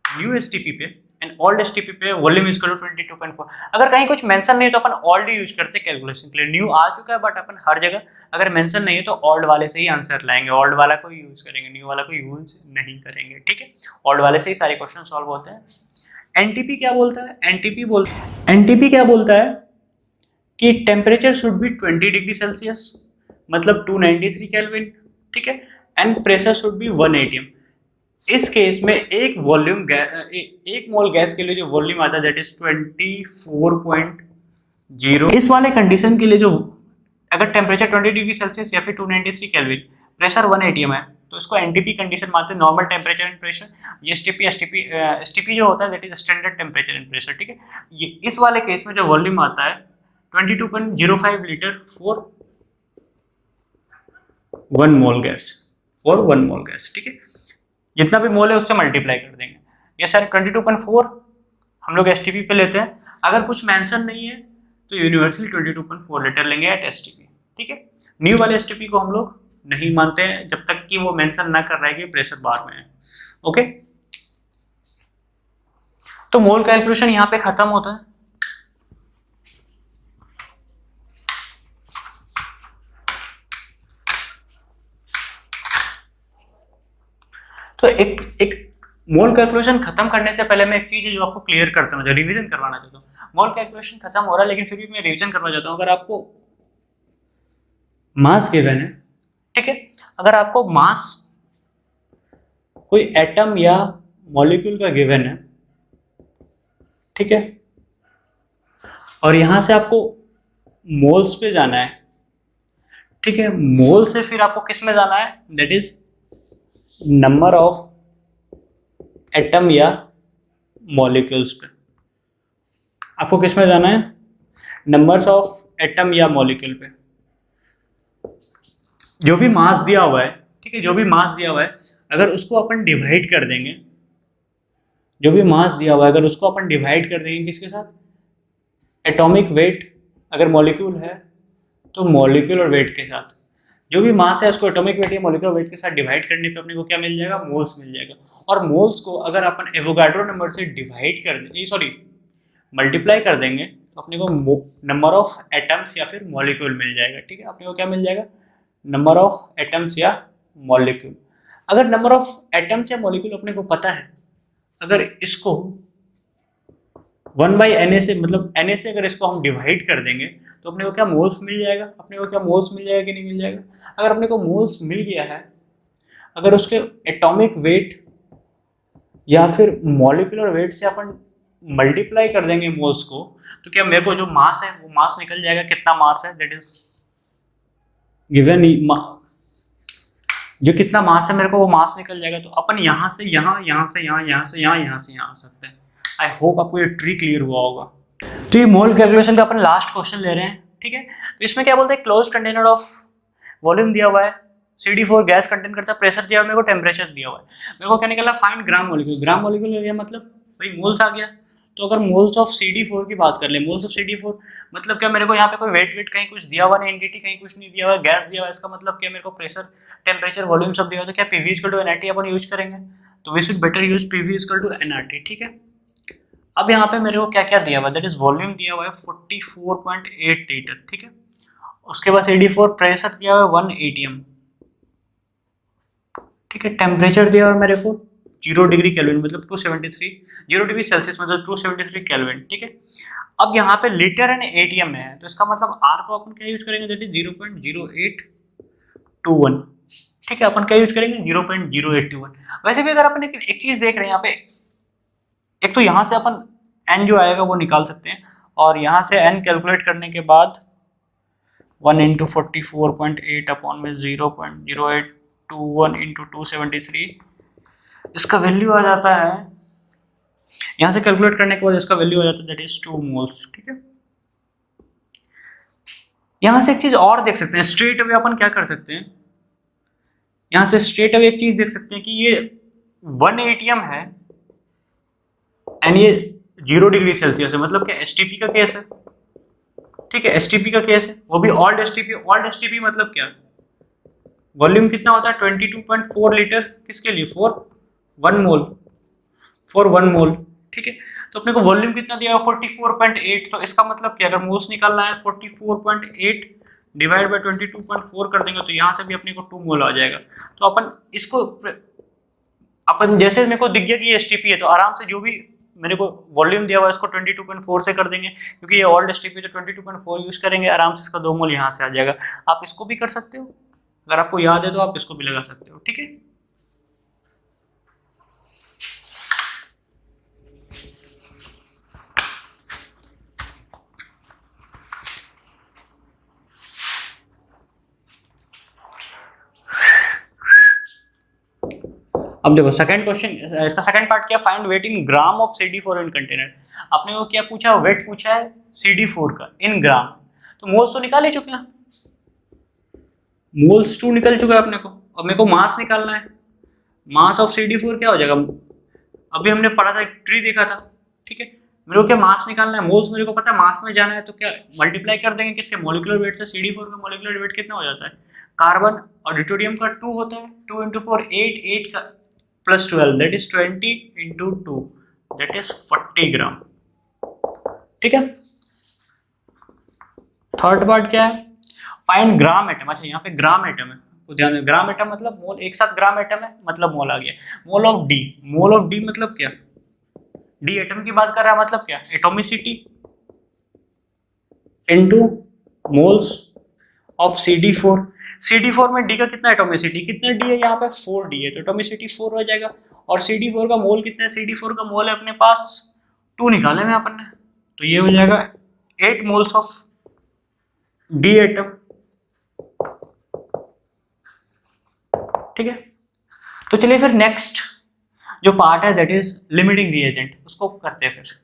न्यू STP पे एंड ओल्ड STP पे वॉल्यूम इज इक्वल टू 22.4। अगर कहीं कुछ मेंशन नहीं है तो अपन ओल्ड यूज करते हैं कैलकुलेशन के लिए। न्यू आ चुका है बट अपन हर जगह अगर मेंशन नहीं है तो ओल्ड वाले से ही आंसर लाएंगे, ओल्ड वाला को यूज करेंगे, न्यू वाला को यूज नहीं करेंगे। ठीक है, ओल्ड वाले से ही सारे क्वेश्चन सॉल्व होते हैं। NTP क्या बोलता है, NTP क्या बोलता है कि temperature should be 20 degree Celsius, मतलब 293 केल्विन। ठीक है, and pressure should be 1 ATM। इस केस में एक मोल गैस के लिए जो वॉल्यूम आता है दैट इज 24.4 जीरो। इस वाले कंडीशन के लिए जो अगर टेम्परेचर 20 डिग्री सेल्सियस या फिर 293 केल्विन, प्रेशर 1 एटीएम है, तो इसको एनटीपी कंडीशन मानते हैं, नॉर्मल टेम्परेचर एंड प्रेशर। ये एसटीपी जो होता है that is standard temperature and pressure, ठीक है। ये इस वाले केस में जो वॉल्यूम आता है 22.05 litre for 1 mole gas, for 1 mole gas, ठीक है। जितना भी मोल है उससे मल्टीप्लाई कर देंगे। ये सर 22.4 हम लोग एसटीपी पे लेते हैं। अगर कुछ मेंशन नहीं है तो यूनिवर्सली 22.4 लीटर लेंगे एट एसटीपी, ठीक है। न्यू वाले एसटीपी को हम लोग नहीं मानते हैं जब तक कि वो मेंशन ना कर रहा है कि प्रेशर बार में है, ओके। तो मोल कैलकुलेशन यहाँ पे खत्म होता है। तो एक मोल कैलकुलेशन खत्म करने से पहले मैं एक चीज है जो आपको क्लियर करता हूँ, जो रिवीजन करवाना चाहता हूँ। मोल कैलकुलेशन खत्म हो रहा है लेकिन फिर भी मैं रिवीजन करना चाहता हूँ। अगर आपको मास गिवन है, ठीक है, अगर आपको मास कोई एटम या मॉलिक्यूल का गिवन है, ठीक है, और यहां से आपको मोल्स पे जाना है, ठीक है, मोल से फिर आपको किस में जाना है, that is number of atom या मॉलिक्यूल्स पे। आपको किस में जाना है, नंबर्स ऑफ एटम या मॉलिक्यूल पे। जो भी मास दिया हुआ है, ठीक है, जो भी मास दिया हुआ है अगर उसको अपन डिवाइड कर देंगे, जो भी मास दिया हुआ है अगर उसको अपन डिवाइड कर देंगे किसके साथ, एटॉमिक वेट, अगर मॉलिक्यूल है तो मॉलिक्यूलर वेट के साथ। जो भी मास है उसको एटॉमिक वेट या मॉलिक्यूलर वेट के साथ डिवाइड करने पे अपने को क्या मिल जाएगा, मोल्स मिल जाएगा। और मोल्स को अगर अपन एवोगाड्रो नंबर से डिवाइड कर दें, सॉरी मल्टीप्लाई कर देंगे तो अपने को नंबर ऑफ एटम्स या फिर मॉलिक्यूल मिल जाएगा, ठीक है। अपने को क्या मिल जाएगा, नंबर ऑफ एटम्स या मॉलिक्यूल। अगर नंबर ऑफ एटम्स या मॉलिक्यूल अपने को पता है, अगर इसको 1/Na से, मतलब Na से अगर इसको हम डिवाइड कर देंगे तो अपने को क्या मोल्स मिल जाएगा, अपने को क्या मोल्स मिल जाएगा कि नहीं मिल जाएगा। अगर अपने को मोल्स मिल गया है, अगर उसके एटॉमिक वेट या फिर मॉलिक्यूलर वेट से अपन मल्टीप्लाई कर देंगे मोल्स को, तो क्या मेरे को जो मास है वो मास निकल जाएगा, कितना मास है, दैट इज गिवन, जो कितना मास है मेरे को वो मास निकल जाएगा। तो अपन यहाँ से यहाँ, यहाँ से यहाँ, यहाँ से यहाँ, यहाँ से यहाँ आ सकते हैं। आई होप आपको ये ट्रिक क्लियर हुआ होगा। तो ये मोल कैलकुलेशन का अपन लास्ट क्वेश्चन ले रहे हैं, ठीक है। तो इसमें क्या बोलते हैं, क्लोज कंटेनर ऑफ वॉल्यूम दिया हुआ है, CD4 गैस कंटेन करता है, प्रेशर दिया हुआ है, मेरे को टेम्परेचर दिया हुआ है, मेरे को क्या निकला, find gram molecule. Gram molecule गया मतलब भाई मोल्स आ गया। तो अगर मोल्स ऑफ CD4 की बात कर ले, मोल्स ऑफ CD4 मतलब क्या, मेरे को यहाँ पे कोई वेट कहीं कुछ दिया हुआ नहीं, एनडीटी कहीं कुछ नहीं दिया हुआ, गैस दिया हुआ, इसका मतलब क्या, मेरे को प्रेशर टेम्परेचर वॉल्यूम सब दिया हुआ। तो क्या PV इक्वल टू NRT अपन यूज करेंगे, तो we should better use PV equal to NRT, ठीक है। अब यहाँ पे मेरे को क्या क्या दिया हुआ है, दैट इज वॉल्यूम दिया हुआ है 44.8 लीटर, ठीक है। उसके बाद CD4 प्रेशर दिया हुआ है 1 atm, ठीक है। टेम्परेचर दिया हुआ है मेरे को 0 डिग्री केल्विन, मतलब 273, 0 डिग्री सेल्सियस मतलब 273 केल्विन, ठीक है। अब यहाँ पे लीटर एंड एटीएम में है, तो इसका मतलब R को अपन क्या यूज करेंगे, दैट इज 0.0821, ठीक है। अपन क्या यूज करेंगे, 0.0821। वैसे भी अगर अपन एक चीज देख रहे हैं यहाँ पे, एक तो यहाँ से अपन n जो आएगा वो निकाल सकते हैं, और यहाँ से n कैलकुलेट करने के बाद 1 इंटू 44.8 अपॉन में 0.0821 इंटू 273, इसका वैल्यू आ जाता है, यहाँ से कैलकुलेट करने के बाद इसका वैल्यू आ जाता है दैट इज 2 मोल्स, ठीक है। यहाँ से एक चीज और देख सकते हैं, स्ट्रेट अवे अपन क्या कर सकते हैं, यहाँ से स्ट्रेट अवे एक चीज देख सकते हैं कि ये 1 atm है एंड ये 0 डिग्री सेल्सियस है, मतलब क्या एसटीपी का केस है, ठीक है। एसटीपी का केस है, वो भी ऑल्ड एसटीपी। ऑल्ड एसटीपी मतलब क्या, वॉल्यूम कितना होता है 22.4 लीटर, किसके लिए, फॉर 1 मोल, फॉर 1 मोल, ठीक है। तो अपने को वॉल्यूम कितना दिया है 44.8, तो इसका मतलब क्या, अगर मोल्स निकालना है 44.8 डिवाइड बाय 22.4 कर देंगे तो यहाँ से भी अपने को 2 मोल आ जाएगा। तो अपन इसको, अपन जैसे मेरे को दिख गया कि ये एसटीपी है, तो आराम से जो भी मेरे को वॉल्यूम दिया हुआ है इसको 22.4 से कर देंगे, क्योंकि ये ओल्ड एसटीपी, तो 22.4 यूज करेंगे, आराम से इसका 2 मोल यहाँ से आ जाएगा। आप इसको भी कर सकते हो, अगर आपको याद है तो आप इसको भी लगा सकते हो, ठीक है। अब देखो सेकंड क्वेश्चन, इसका सेकंड पार्ट क्या, find wait in gram of CD4 in container. आपने वो क्या पूछा, वेट पूछा है CD4 का इन ग्राम, तो मोल्स तो निकाल ही चुके हैं, मोल्स 2 निकल चुका है अपने को, अब मेरे को मास निकालना है। मास ऑफ CD4 क्या हो जाएगा, अभी हमने पढ़ा था, एक ट्री देखा था, ठीक है। मेरे को क्या मास निकालना है, मोल्स मेरे को पता है, मास में जाना है, तो क्या मल्टीप्लाई कर देंगे किससे, मॉलिक्यूलर वेट से। CD4 का मॉलिक्यूलर वेट कितना हो जाता है, कार्बन और ड्यूटेरियम का 2 होता है, 2 × 4 8, 8 का plus 12 that is 20 × 2 that is 40 ग्राम, ठीक है। थर्ड पार्ट क्या है, फाइंड ग्राम एटम। अच्छा यहाँ पे ग्राम एटम है, तो ध्यान दें, ग्राम एटम मतलब मोल, एक साथ ग्राम एटम है मतलब मोल आ गया। Mole of D, mole of D मतलब क्या, डी एटम की बात कर रहा है, मतलब क्या, atomicity into moles of CD4। CD4 में डी का कितना एटॉमिसिटी, कितना डी है यहाँ पे, 4D है, तो एटॉमिसिटी 4 हो जाएगा। और CD4 का मोल कितना है, CD4 का मोल है अपने पास 2 निकाले में अपन ने, तो ये हो जाएगा 8 मोल्स ऑफ डी एटम, ठीक है। तो चलिए फिर नेक्स्ट जो पार्ट है दैट इज लिमिटिंग रिएजेंट, उसको करते हैं फिर।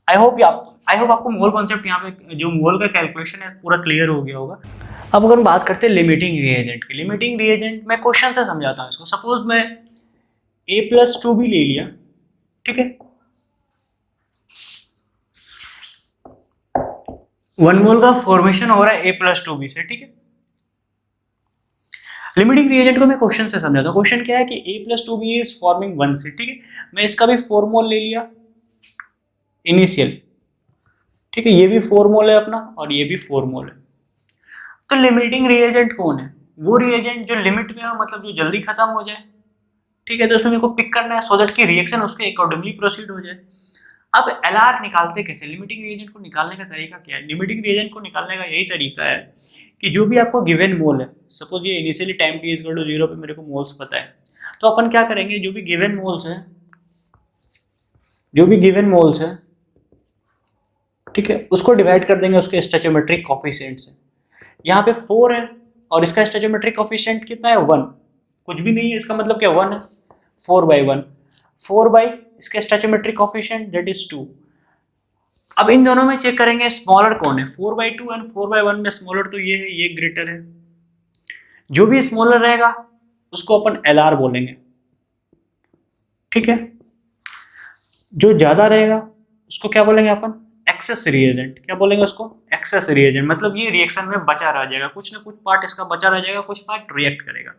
आई होप आपको मोल कॉन्सेप्ट यहाँ पे जो मोल का कैलकुलेशन है पूरा क्लियर हो गया होगा। अब अगर हम बात करते हैं लिमिटिंग रिएजेंट की, लिमिटिंग रिएजेंट मैं क्वेश्चन से समझाता हूँ इसको। सपोज मैं A+2 भी ले लिया, ठीक है, 1 मोल का फॉर्मेशन हो रहा है A+2B से, ठीक है। लिमिटिंग रिएजेंट को मैं क्वेश्चन से समझाता हूँ। क्वेश्चन क्या है कि A+2B इज फॉर्मिंग 1 से, ठीक है। मैं इसका भी 4 मोल ले लिया इनिशियल, ठीक है, ये भी 4 मोल है अपना और ये भी 4 मोल है। तो लिमिटिंग रिएजेंट कौन है, वो रिएजेंट जो लिमिट में हो, मतलब जो जल्दी खत्म हो जाए, ठीक है। तो उसमें मेरे को पिक करना है सो दैट कि रिएक्शन उसके अकॉर्डिंगली प्रोसीड हो जाए। अब LR निकालते कैसे, लिमिटिंग रिएजेंट को निकालने का तरीका क्या है, लिमिटिंग रिएजेंट को निकालने का यही तरीका है कि जो भी आपको गिवन मोल है, सपोज ये इनिशियली टाइम t = 0 पे मेरे को मोल्स पता है, तो अपन क्या करेंगे, जो भी गिवन मोल्स है, जो भी गिवन मोल्स है, ठीक है, उसको डिवाइड कर देंगे उसके स्टोइचियोमेट्रिक कोफिशिएंट से। यहाँ पे 4 है और इसका स्टोइचियोमेट्रिक कोफिशिएंट कितना है, 1, कुछ भी नहीं है, इसका मतलब क्या 1 है, 4/1, 4 इसके स्टोइचियोमेट्रिक कोफिशिएंट दैट इज 2। अब इन दोनों में चेक करेंगे स्मॉलर कौन है, 4/2 एंड 4/1 में स्मॉलर तो ये है, ये ग्रेटर है। जो भी स्मॉलर रहेगा उसको अपन LR बोलेंगे, ठीक है। जो ज्यादा रहेगा उसको क्या बोलेंगे अपन, एक्सेस रिएजेंट। क्या बोलेंगे उसको, एक्सेस रिएजेंट, मतलब ये रिएक्शन में बचा रह जाएगा, कुछ ना कुछ पार्ट इसका बचा रह जाएगा, कुछ पार्ट रिएक्ट करेगा।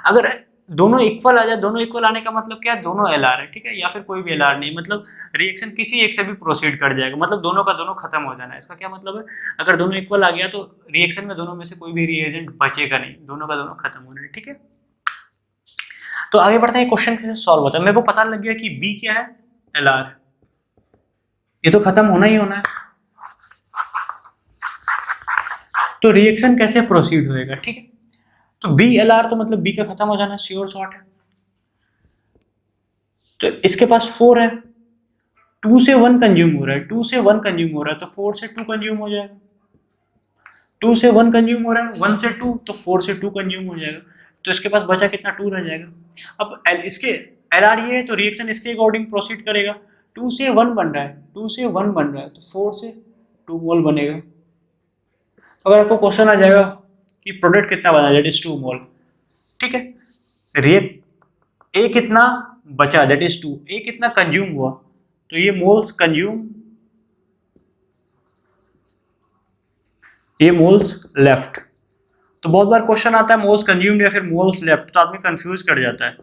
अगर दोनों इक्वल आ जाए, दोनों इक्वल आने का मतलब क्या है, दोनों LR है, ठीक है, या फिर कोई भी LR नहीं, मतलब रिएक्शन किसी एक से भी प्रोसीड कर जाएगा, मतलब दोनों का दोनों खत्म हो जाना है। इसका क्या मतलब है, अगर दोनों इक्वल आ गया तो रिएक्शन में दोनों में से कोई भी रिएजेंट बचेगा नहीं, दोनों का दोनों खत्म होना है, ठीक है। तो आगे बढ़ते हैं, क्वेश्चन कैसे सॉल्व होता है। मेरे को पता लग गया कि B क्या है, LR, ये तो खत्म होना ही होना है, तो रिएक्शन कैसे प्रोसीड होएगा, ठीक है। तो BLR तो मतलब B का खत्म हो जाना, श्योर शॉर्ट है। तो इसके पास 4 है, 2 से 1 कंज्यूम हो रहा है, 2 से 1 कंज्यूम हो रहा है, तो 4 से 2 कंज्यूम हो जाएगा। 2 से 1 कंज्यूम हो रहा है, 1 से 2, तो 4 से 2 कंज्यूम हो जाएगा, तो इसके पास बचा कितना, 2 रह जाएगा। अब इसके LR ये है तो रिएक्शन इसके अकॉर्डिंग प्रोसीड करेगा। 2 से 1 बन रहा है, 2 से 1 बन रहा है, तो 4 से 2 मोल बनेगा। अगर आपको क्वेश्चन आ जाएगा कि प्रोडक्ट कितना बना, दैट इज 2 मोल, ठीक है। रिएक्ट ए कितना बचा, दैट इज 2, ए कितना कंज्यूम हुआ, तो ये मोल्स कंज्यूम, ये मोल्स लेफ्ट। तो बहुत बार क्वेश्चन आता है मोल्स कंज्यूम्ड या फिर मोल्स लेफ्ट, तो आदमी कंफ्यूज कर जाता है,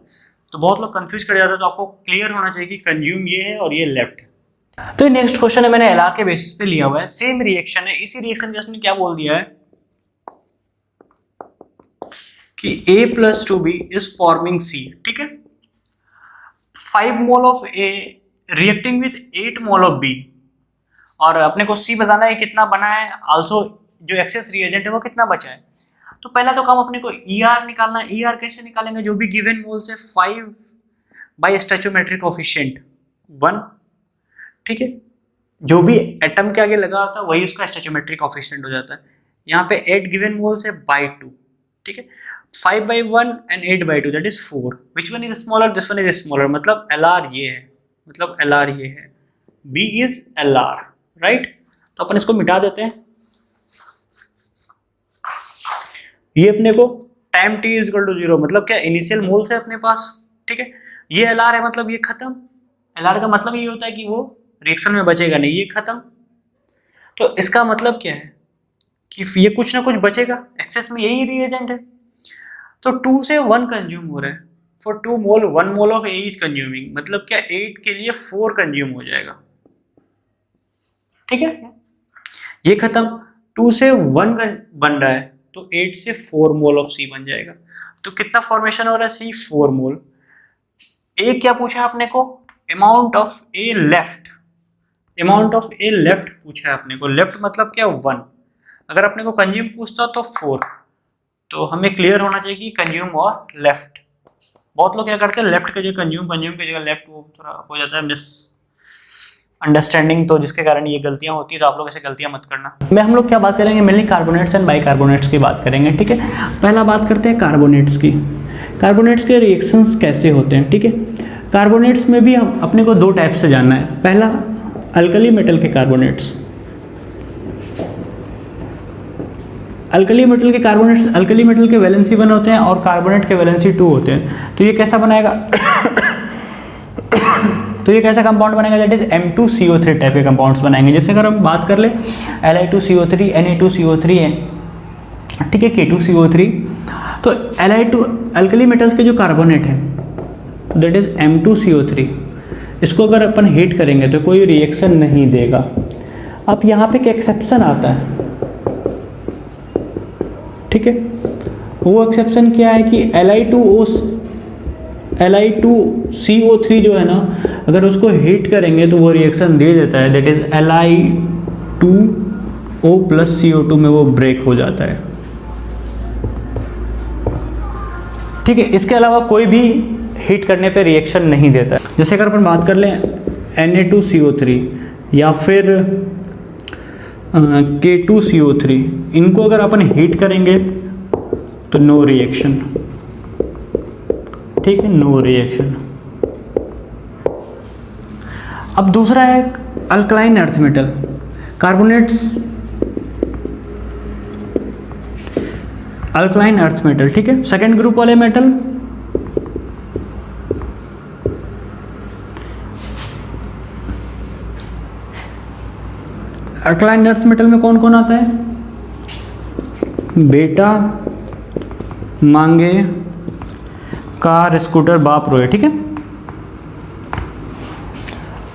तो बहुत लोग कंफ्यूज कर जाते हैं। तो आपको क्लियर होना चाहिए कि कंज्यूम ये है और ये लेफ्ट है। तो ये नेक्स्ट क्वेश्चन है, मैंने LR के बेसिस पे लिया हुआ है, सेम रिएक्शन है। इसी रिएक्शन के उसने क्या बोल दिया है कि A+2B इज फॉर्मिंग C, ठीक है। 5 mole of A reacting with 8 mole of B, और अपने को C बताना है कितना बना है, आल्सो जो एक्सेस रिएजेंट है वो कितना बचा है। तो पहला तो काम अपने को ER निकालना है। ER कैसे निकालेंगे, जो भी गिवन मोल से 5 बाय स्टोइचियोमेट्रिक कोफिशिएंट 1, ठीक है। जो भी एटम के आगे लगा होता है वही उसका स्टोइचियोमेट्रिक कोफिशिएंट हो जाता है। यहाँ पे 8 गिवन मोल से बाय 2, ठीक है। 5/1 and 8/2 that is 4. Which one is smaller? This one is smaller. मतलब LR ये है, मतलब LR ये है, B is LR, right? तो अपन इसको मिटा देते हैं। ये अपने को time t is equal to 0, मतलब क्या इनिशियल मोल्स है अपने पास, ठीक है। ये LR है, मतलब ये खत्म। LR का मतलब ये होता है कि वो रिएक्शन में बचेगा नहीं, ये खत्म। तो इसका मतलब क्या है कि ये कुछ ना कुछ बचेगा, एक्सेस में यही रिएजेंट है। तो 2 से 1 कंज्यूम हो रहा है, for 2 mole 1 mole of A is consuming, मतलब क्या 8 के लिए 4 कंज्यूम हो जाएगा, ठीक है। ये खत्म, 2 से 1 बन रहा है तो 8 से 4 मोल ऑफ C बन जाएगा। तो कितना फॉर्मेशन हो रहा है? C 4 मोल। ए क्या पूछा आपने को? Amount of A left, amount of A left पूछा है अपने को। लेफ्ट मतलब क्या? 1। अगर अपने को कंज्यूम पूछता तो 4। तो हमें क्लियर होना चाहिए कि कंज्यूम और लेफ्ट। बहुत लोग क्या करते हैं, लेफ्ट के जगह कंज्यूम, कंज्यूम की जगह लेफ्ट, वो थोड़ा हो जाता है मिस अंडरस्टैंडिंग, तो जिसके कारण ये गलतियां होती है। तो आप लोग ऐसे गलतियां मत करना। मैं हम लोग क्या बात करेंगे? मेनली कार्बोनेट्स एंड बाइकार्बोनेट्स की बात करेंगे, ठीक है। पहला बात करते हैं कार्बोनेट्स की। कार्बोनेट्स के रिएक्शंस कैसे होते हैं, ठीक है। कार्बोनेट्स में भी हम अपने को 2 टाइप से जानना है। पहला अल्कली मेटल के कार्बोनेट्स। अल्कली मेटल के कार्बोनेट्स, अल्कली मेटल के वैलेंसी 1 होते हैं और कार्बोनेट के वैलेंसी 2 होते हैं। तो ये कैसा बनाएगा? तो ये कैसा कंपाउंड बनेगा? दैट इज M2CO3 टाइप के कंपाउंड्स बनाएंगे। जैसे अगर हम बात कर ले Li2CO3, Na2CO3 है, ठीक है, K2CO3। तो Li2 अल्कली मेटल्स के जो कार्बोनेट है दैट इज M2CO3। इसको अगर अपन हीट करेंगे तो कोई रिएक्शन नहीं देगा। अब यहाँ पे एक एक्सेप्शन आता है, ठीक है। वो एक्सेप्शन क्या है कि Li2CO3 जो है ना, अगर उसको हीट करेंगे तो वो रिएक्शन दे देता है, that is Li2O plus CO2 में वो ब्रेक हो जाता है, ठीक है। इसके अलावा कोई भी हीट करने पे रिएक्शन नहीं देता है। जैसे अगर अपन बात कर लें Na2CO3 या फिर K2CO3, इनको अगर अपन हीट करेंगे तो नो रिएक्शन, ठीक है, नो रिएक्शन। अब दूसरा है alkaline earth metal carbonates, alkaline earth metal, ठीक है। सेकेंड ग्रुप वाले मेटल अल्कलाइन अर्थ मेटल में कौन कौन आता है? बेटा, मांगे, कार, स्कूटर, बाप, रोए, ठीक है।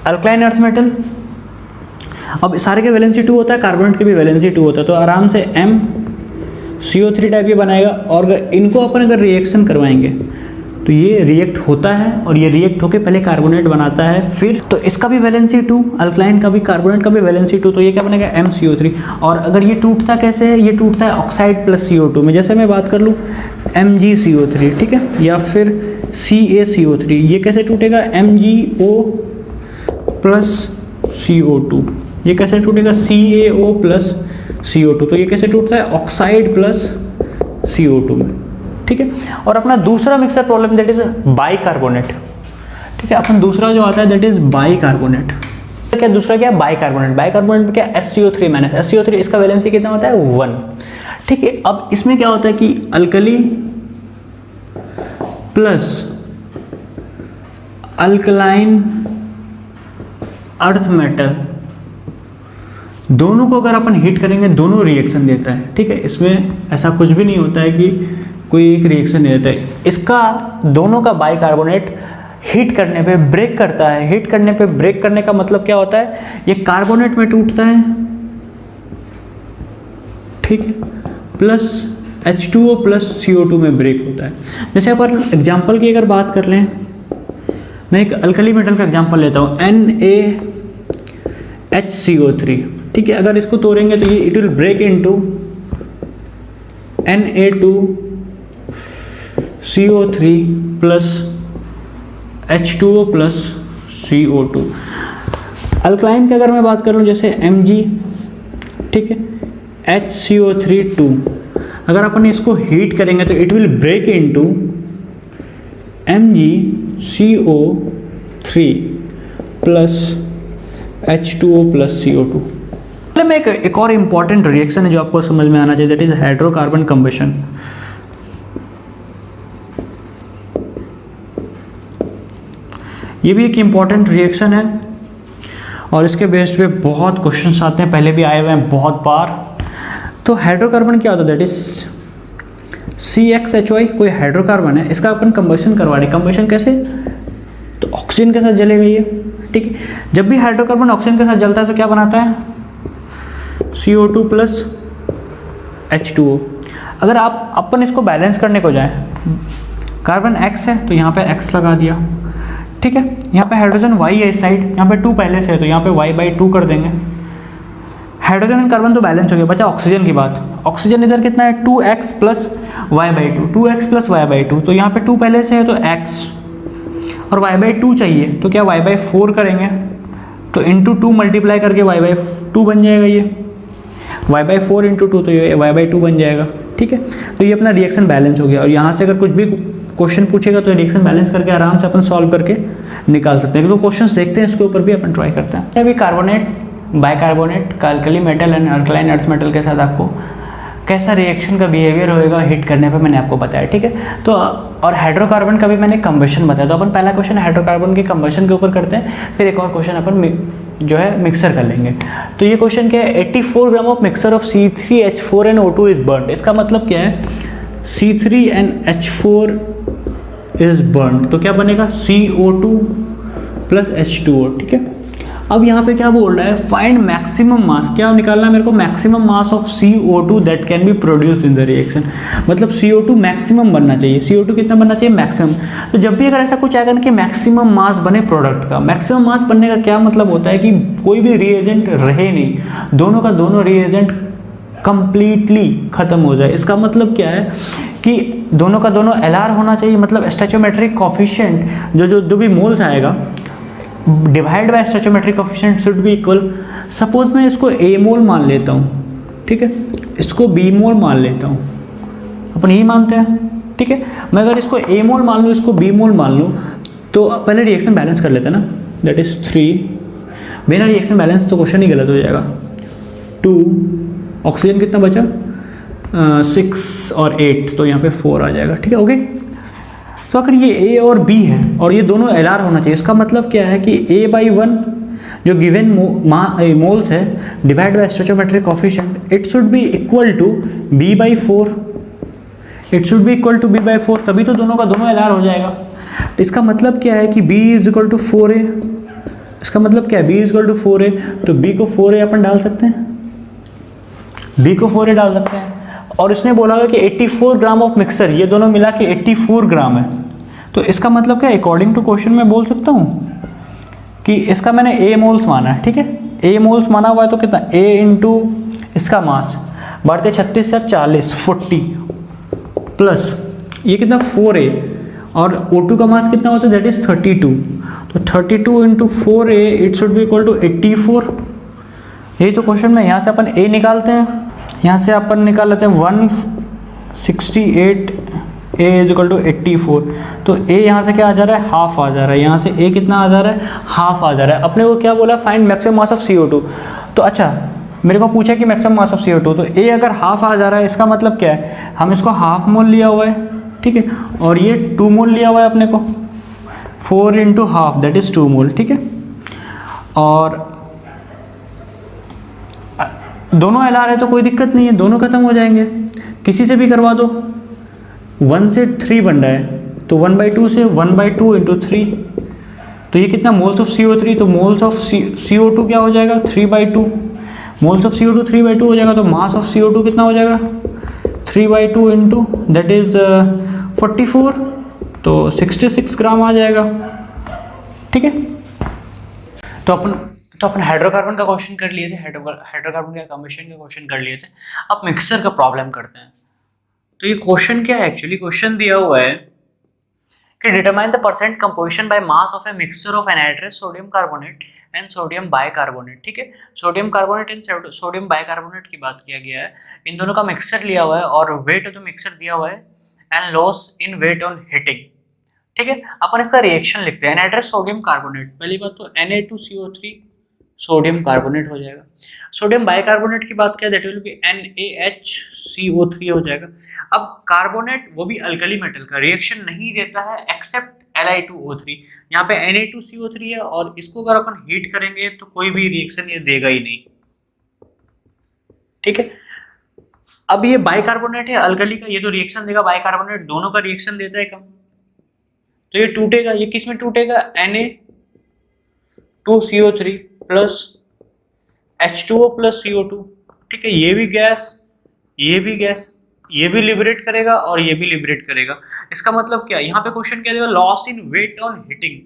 अल्कलाइन अर्थ मेटल, अब सारे के वैलेंसी 2 होता है, कार्बोनेट के भी वैलेंसी 2 होता है, तो आराम से MCO3 टाइप ये बनाएगा। और इनको अपन अगर रिएक्शन करवाएंगे तो ये रिएक्ट होता है और ये रिएक्ट होके पहले कार्बोनेट बनाता है, फिर तो इसका भी वैलेंसी 2, अल्कलाइन का भी, कार्बोनेट का भी वैलेंसी 2, तो ये क्या बनेगा? MCO3। और अगर ये टूटता कैसे है? ये टूटता है ऑक्साइड प्लस CO2 में। जैसे मैं बात कर लूँ MgCO3, ठीक है, या फिर CaCO3, ये कैसे टूटेगा? MgO plus CO2। ये कैसे टूटेगा? CaO plus CO2। तो ये कैसे टूटता है? ऑक्साइड प्लस CO2 में, ठीक है। और अपना दूसरा mixer problem that is bicarbonate, ठीक है। अपन दूसरा जो आता है दैट इज बाइकार्बोनेट। क्या दूसरा क्या? बाइकार्बोनेट। बाइकार्बोनेट में क्या? SCO3 माइनस SCO3, इसका वैलेंसी कितना होता है? 1, ठीक है। अब इसमें क्या होता है कि alkali plus alkaline earth metal, दोनों को अगर अपन हीट करेंगे दोनों रिएक्शन देता है, ठीक है। इसमें ऐसा कुछ भी नहीं होता है कि कोई एक रिएक्शन नहीं देता है। इसका दोनों का बाइकार्बोनेट हीट करने पे ब्रेक करता है। हीट करने पे ब्रेक करने का मतलब क्या होता है? ये कार्बोनेट में टूटता है, ठीक है, प्लस H2O प्लस CO2 में ब्रेक होता है। जैसे अपन एग्जाम्पल की अगर बात कर लें, मैं एक अल्कली मेटल का एग्जाम्पल लेता हूँ, NaHCO3, ठीक है। अगर इसको तोड़ेंगे तो ये it will break into Na2CO3 plus H2O plus CO2। Alkaline की अगर मैं बात कर लूँ जैसे Mg, ठीक है, HCO3 2, अगर अपन इसको हीट करेंगे तो it will break into MgCO3 plus H2O plus CO2। मतलब एक और इम्पॉर्टेंट रिएक्शन है जो आपको समझ में आना चाहिए, दैट इज हाइड्रोकार्बन कंबशन। ये भी एक इम्पॉर्टेंट रिएक्शन है और इसके बेस्ड पे बहुत क्वेश्चंस आते हैं, पहले भी आए हुए हैं बहुत बार। तो हाइड्रोकार्बन क्या होता है, दैट इज CXHY कोई हाइड्रोकार्बन है, इसका अपन कंबशन करवा रहे। कंबशन कैसे, तो ऑक्सीजन के साथ जलेगा ये, ठीक है। जब भी हाइड्रोकार्बन ऑक्सीजन के साथ जलता है तो क्या बनाता है, CO2 प्लस H2O। अगर आप अपन इसको बैलेंस करने को जाएं, कार्बन X है तो यहाँ पे X लगा दिया, ठीक है। यहाँ पे हाइड्रोजन Y है इस साइड, यहाँ पे 2 पहले से है तो यहाँ पे Y/2 कर देंगे। हाइड्रोजन एंड कार्बन तो बैलेंस हो गया, बचा ऑक्सीजन की बात। ऑक्सीजन इधर कितना है, 2X plus Y/2, 2X plus Y/2, तो यहाँ पे 2 पहले से है तो X और Y/2 चाहिए तो क्या Y/4 करेंगे, तो इंटू 2 मल्टीप्लाई करके Y/2 बन जाएगा, ये Y/4 इंटू 2 तो ये Y/2 बन जाएगा, ठीक है। तो ये अपना रिएक्शन बैलेंस हो गया और यहाँ से अगर कुछ भी क्वेश्चन पूछेगा तो रिएक्शन बैलेंस करके आराम से अपन सॉल्व करके निकाल सकते हैं। तो क्वेश्चंस देखते हैं, इसके ऊपर भी अपन ट्राई करते हैं। अभी carbonate, bicarbonate, alkali metal and alkaline earth metal के साथ आपको कैसा रिएक्शन का बिहेवियर होएगा हीट करने पे मैंने आपको बताया, ठीक है। तो और हाइड्रोकार्बन का भी मैंने कंबशन बताया। तो अपन पहला क्वेश्चन हाइड्रोकार्बन के कंबशन के ऊपर करते हैं, फिर एक और क्वेश्चन अपन जो है मिक्सर कर लेंगे। तो ये क्वेश्चन क्या है, 84 gram of mixer of C3H4NO2 is burn. इसका मतलब क्या है, C3NH4 इज बर्न, तो क्या बनेगा CO2 प्लस H2O, ठीक है। अब यहाँ पे क्या बोल रहा है, फाइंड मैक्सिमम मास, क्या निकालना है मेरे को, maximum mass of CO2 that can be produce in the reaction. मतलब CO2 मैक्सिमम बनना चाहिए। CO2 कितना बनना चाहिए, मैक्सिमम। तो जब भी अगर ऐसा कुछ आएगा ना कि मैक्सिमम मास बने प्रोडक्ट का, मैक्सिमम मास बनने का क्या मतलब होता है कि कोई भी रिएजेंट रहे नहीं, दोनों का दोनों रिएजेंट कंप्लीटली खत्म हो जाए। इसका मतलब क्या है कि दोनों का दोनों LR होना चाहिए, मतलब स्टोइचियोमेट्रिक कोफिशिएंट जो भी मोल्स आएगा divide by stoichiometric coefficient should be equal. Suppose मैं इसको A मोल मान लेता हूँ, ठीक है, इसको B मोल मान लेता हूँ, अपन यही मानते हैं, ठीक है। मैं अगर इसको A मोल मान लूँ, इसको B मोल मान लूँ, तो पहले रिएक्शन बैलेंस कर लेते हैं ना, दैट इज 3। बिना रिएक्शन बैलेंस तो क्वेश्चन ही गलत हो जाएगा। 2 ऑक्सीजन कितना बचा, 6 और 8, तो यहाँ पे 4 आ जाएगा, ठीक है, ओके। तो अगर ये A और B है और ये दोनों LR होना चाहिए, इसका मतलब क्या है कि A/1 जो गिवन मोल्स है divide by stoichiometric coefficient, it should be equal to B/4, it should be equal to B/4, तभी तो दोनों का दोनों LR हो जाएगा। तो इसका मतलब क्या है कि B is equal to 4A। इसका मतलब क्या है, B is equal to 4A, तो B को 4A अपन डाल सकते हैं, B को 4A डाल सकते हैं। और इसने बोला है कि 84 ग्राम ऑफ मिक्सर, ये दोनों मिला के 84 ग्राम है। तो इसका मतलब क्या, अकॉर्डिंग टू क्वेश्चन में बोल सकता हूँ कि इसका मैंने A मोल्स माना है, ठीक है। A मोल्स माना हुआ है तो कितना, A इंटू इसका मास बढ़ते 36 से 40 40 प्लस ये कितना 4A और O2 का मास कितना होता है, दैट इज 32। तो 32 into 4A it should be equal to 84। यही तो क्वेश्चन में, यहाँ से अपन A निकालते हैं, यहाँ से अपन निकाल लेते हैं 168, A इज इक्वल टू 84। तो A यहाँ से क्या आ जा रहा है, हाफ आ जा रहा है। यहाँ से A कितना आ जा रहा है, हाफ आ जा रहा है। अपने को क्या बोला, find maximum mass of CO2। तो अच्छा मेरे को पूछा कि मैक्सिमम मास ऑफ CO2, तो A अगर हाफ आ जा रहा है, इसका मतलब क्या है, हम इसको हाफ मोल लिया हुआ है, ठीक है, और ये 2 मोल लिया हुआ है अपने को, 4 इंटू हाफ दैट इज 2 मोल, ठीक है। और दोनों LR है तो कोई दिक्कत नहीं है, दोनों खत्म हो जाएंगे, किसी से भी करवा दो। 1 से 3 बन रहा है तो 1/2 से 1/2 इंटू 3, तो ये कितना मोल्स ऑफ CO3, तो मोल्स ऑफ CO2 क्या हो जाएगा, 3/2। मोल्स ऑफ CO2 3/2 हो जाएगा, तो मास ऑफ CO2 कितना हो जाएगा, 3/2 इंटू दैट इज 44, तो 66 ग्राम आ जाएगा, ठीक है। तो अपन हाइड्रोकार्बन का क्वेश्चन कर लिए थे, हाइड्रोकार्बन का कंबशन का क्वेश्चन कर लिए थे। अब मिक्सर का प्रॉब्लम करते हैं। तो ये क्वेश्चन क्या है, एक्चुअली क्वेश्चन दिया हुआ है कि determine the percent composition by mass of a mixture of anhydrous sodium carbonate and sodium bicarbonate. ठीक है, sodium carbonate and sodium bicarbonate की बात किया गया है। इन दोनों का मिक्सचर लिया हुआ है और वेट ऑफ द मिक्सचर दिया हुआ है and loss in weight on heating. ठीक है, अपन इसका रिएक्शन लिखते हैं। एनाइड्रस सोडियम कार्बोनेट, पहली बात तो Na2CO3 सोडियम कार्बोनेट हो जाएगा। सोडियम बाइकार्बोनेट की बात किया दैट विल बी NaHCO3 हो जाएगा। अब कार्बोनेट वो भी अल्कली मेटल का रिएक्शन नहीं देता है एक्सेप्ट Li2O3। यहाँ पे Na2CO3 है और इसको अगर अपन हीट करेंगे तो कोई भी रिएक्शन ये देगा ही नहीं। ठीक है, अब ये बाइकार्बोनेट है अल्कली का, ये तो रिएक्शन देगा, बाइकार्बोनेट दोनों का रिएक्शन देता है कम, तो ये टूटेगा। ये किस में टूटेगा? Na2CO3 plus H2O plus CO2। ठीक है, ये भी गैस, ये भी गैस, ये भी लिबरेट करेगा और ये भी लिबरेट करेगा। इसका मतलब क्या? यहाँ पे क्वेश्चन क्या देगा? Loss in weight on heating.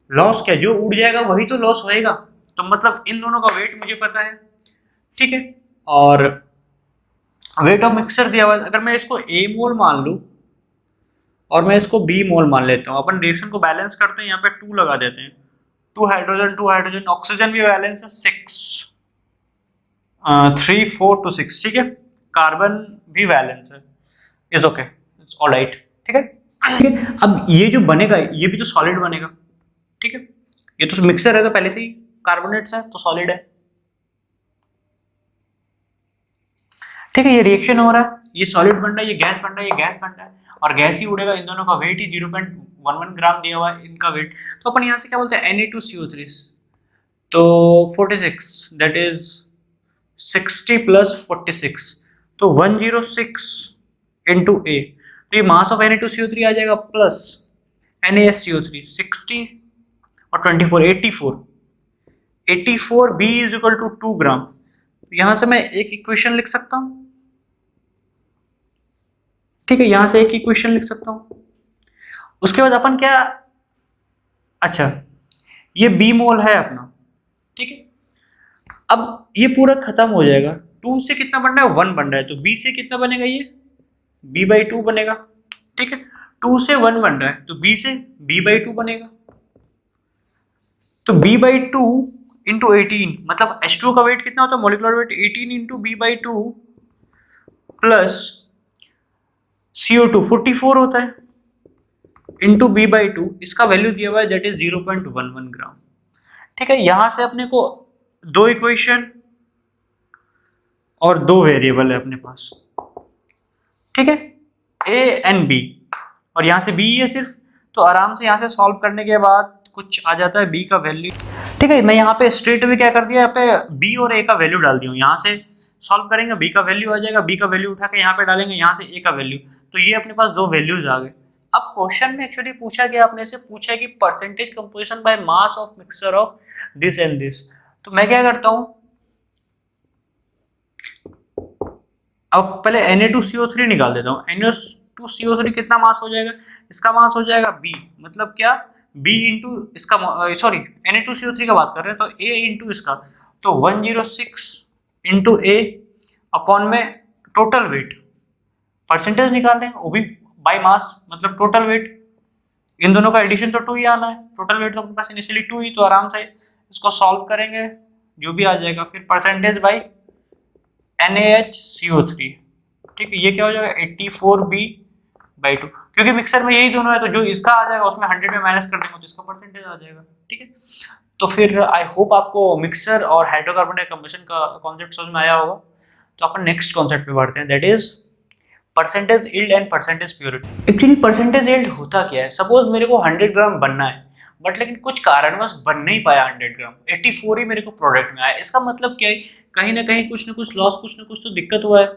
Loss क्या? जो उड़ जाएगा वही तो लॉस होएगा, तो मतलब इन दोनों का वेट मुझे पता है। ठीक है, और वेट ऑफ मिक्सचर दिया हुआ है। अगर मैं इसको A मोल मान लूँ और मैं इसको B मोल मान लेता हूँ, अपन रिएक्शन को बैलेंस करते हैं, यहाँ पे 2 लगा देते हैं, 2 हाइड्रोजन, ऑक्सीजन भी बैलेंस है 6, 3 4 to 6। ठीक है, कार्बन भी बैलेंस है, इज ओके, इट्स ऑलराइट। ठीक है, अब ये जो बनेगा ये भी तो सॉलिड बनेगा। ठीक है, ये तो मिक्सर है तो पहले से ही कार्बोनेट्स है तो सॉलिड है। ठीक है, ये रिएक्शन हो रहा है, ये सॉलिड बन रहा है, ये गैस बन रहा है, ये गैस बन रहा है और गैस ही उड़ेगा। इन दोनों का वेट ही 0.11 ग्राम दिया हुआ है इनका वेट। तो अपन यहाँ से क्या बोलते हैं? Na2CO3, तो 46 दैट इज 60 प्लस 46, तो 106 इंटू A। तो ये मास ऑफ Na2CO3 आ जाएगा प्लस NaSCO3 60 और 24 84 B इज इक्वल टू 2 ग्राम। यहां से मैं एक इक्वेशन लिख सकता हूं। ठीक है, यहां से एक इक्वेशन लिख सकता हूं। उसके बाद अपन क्या, अच्छा ये B मोल है अपना। ठीक है, अब ये पूरा खत्म हो जाएगा। 2 से कितना बन रहा है? 1 बन रहा है, तो B से कितना बनेगा? ये B/2 बनेगा। ठीक है, 2 से 1 बन रहा है तो B से B/2 बनेगा। तो B/2 इंटू 18, मतलब H2O का वेट कितना होता है? Molecular weight 18 into B/2 plus CO2 44 होता है इंटू B/2, इसका वैल्यू दिया हुआ है दैट इज 0.11 ग्राम। ठीक है, यहां से अपने को 2 इक्वेशन और 2 वेरिएबल है अपने पास। ठीक है, A एंड B, और यहाँ से B है सिर्फ, तो आराम से यहाँ से सॉल्व करने के बाद कुछ आ जाता है B का वैल्यू। ठीक है, मैं यहाँ पे स्ट्रेट अवे क्या कर दिया, यहाँ पे B और A का वैल्यू डाल दिया हूँ। यहाँ से सॉल्व करेंगे B का वैल्यू आ जाएगा, B का वैल्यू उठा के यहाँ पे डालेंगे, यहाँ से A का वैल्यू, तो ये अपने पास 2 वैल्यूज आ गए। अब क्वेश्चन में एक्चुअली पूछा गया, अपने से पूछा कि percentage composition by mass of mixture of this and this. तो मैं क्या करता हूँ, अब पहले Na2CO3 निकाल देता हूँ। Na2CO3 कितना मास हो जाएगा? इसका मास हो जाएगा B, मतलब क्या? B इंटू इसका, सॉरी Na2CO3 का बात कर रहे हैं, तो A इंटू इसका, तो 106 इंटू A अपॉन में टोटल वेट। परसेंटेज निकाल रहे हैं वो भी बाय मास, मतलब टोटल वेट। इन दोनों का एडिशन तो 2 ही आना है, टोटल वेट तो अपने पास इनिशियली 2 ही, तो आराम से इसको सॉल्व करेंगे जो भी आ जाएगा। फिर परसेंटेज बाय NaHCO3। ठीक है, ये क्या हो जाएगा? 84B/2, क्योंकि मिक्सर में यही दोनों है, तो जो इसका आ जाएगा उसमें 100 में माइनस कर देंगे तो इसका परसेंटेज आ जाएगा। ठीक है, तो फिर आई होप आपको मिक्सर और हाइड्रोकार्बन कंबशन का कॉन्सेप्ट समझ में आया होगा। तो अपन नेक्स्ट कॉन्सेप्ट पे बढ़ते हैं, that is percentage yield and percentage purity. Actually percentage yield होता क्या है? सपोज मेरे को 100 ग्राम बनना है, बट लेकिन कुछ कारणवश बन नहीं पाया 100 ग्राम, 84 ही मेरे को प्रोडक्ट में आया। इसका मतलब क्या है? कहीं ना कहीं कुछ ना कुछ लॉस, कुछ ना कुछ तो दिक्कत हुआ है,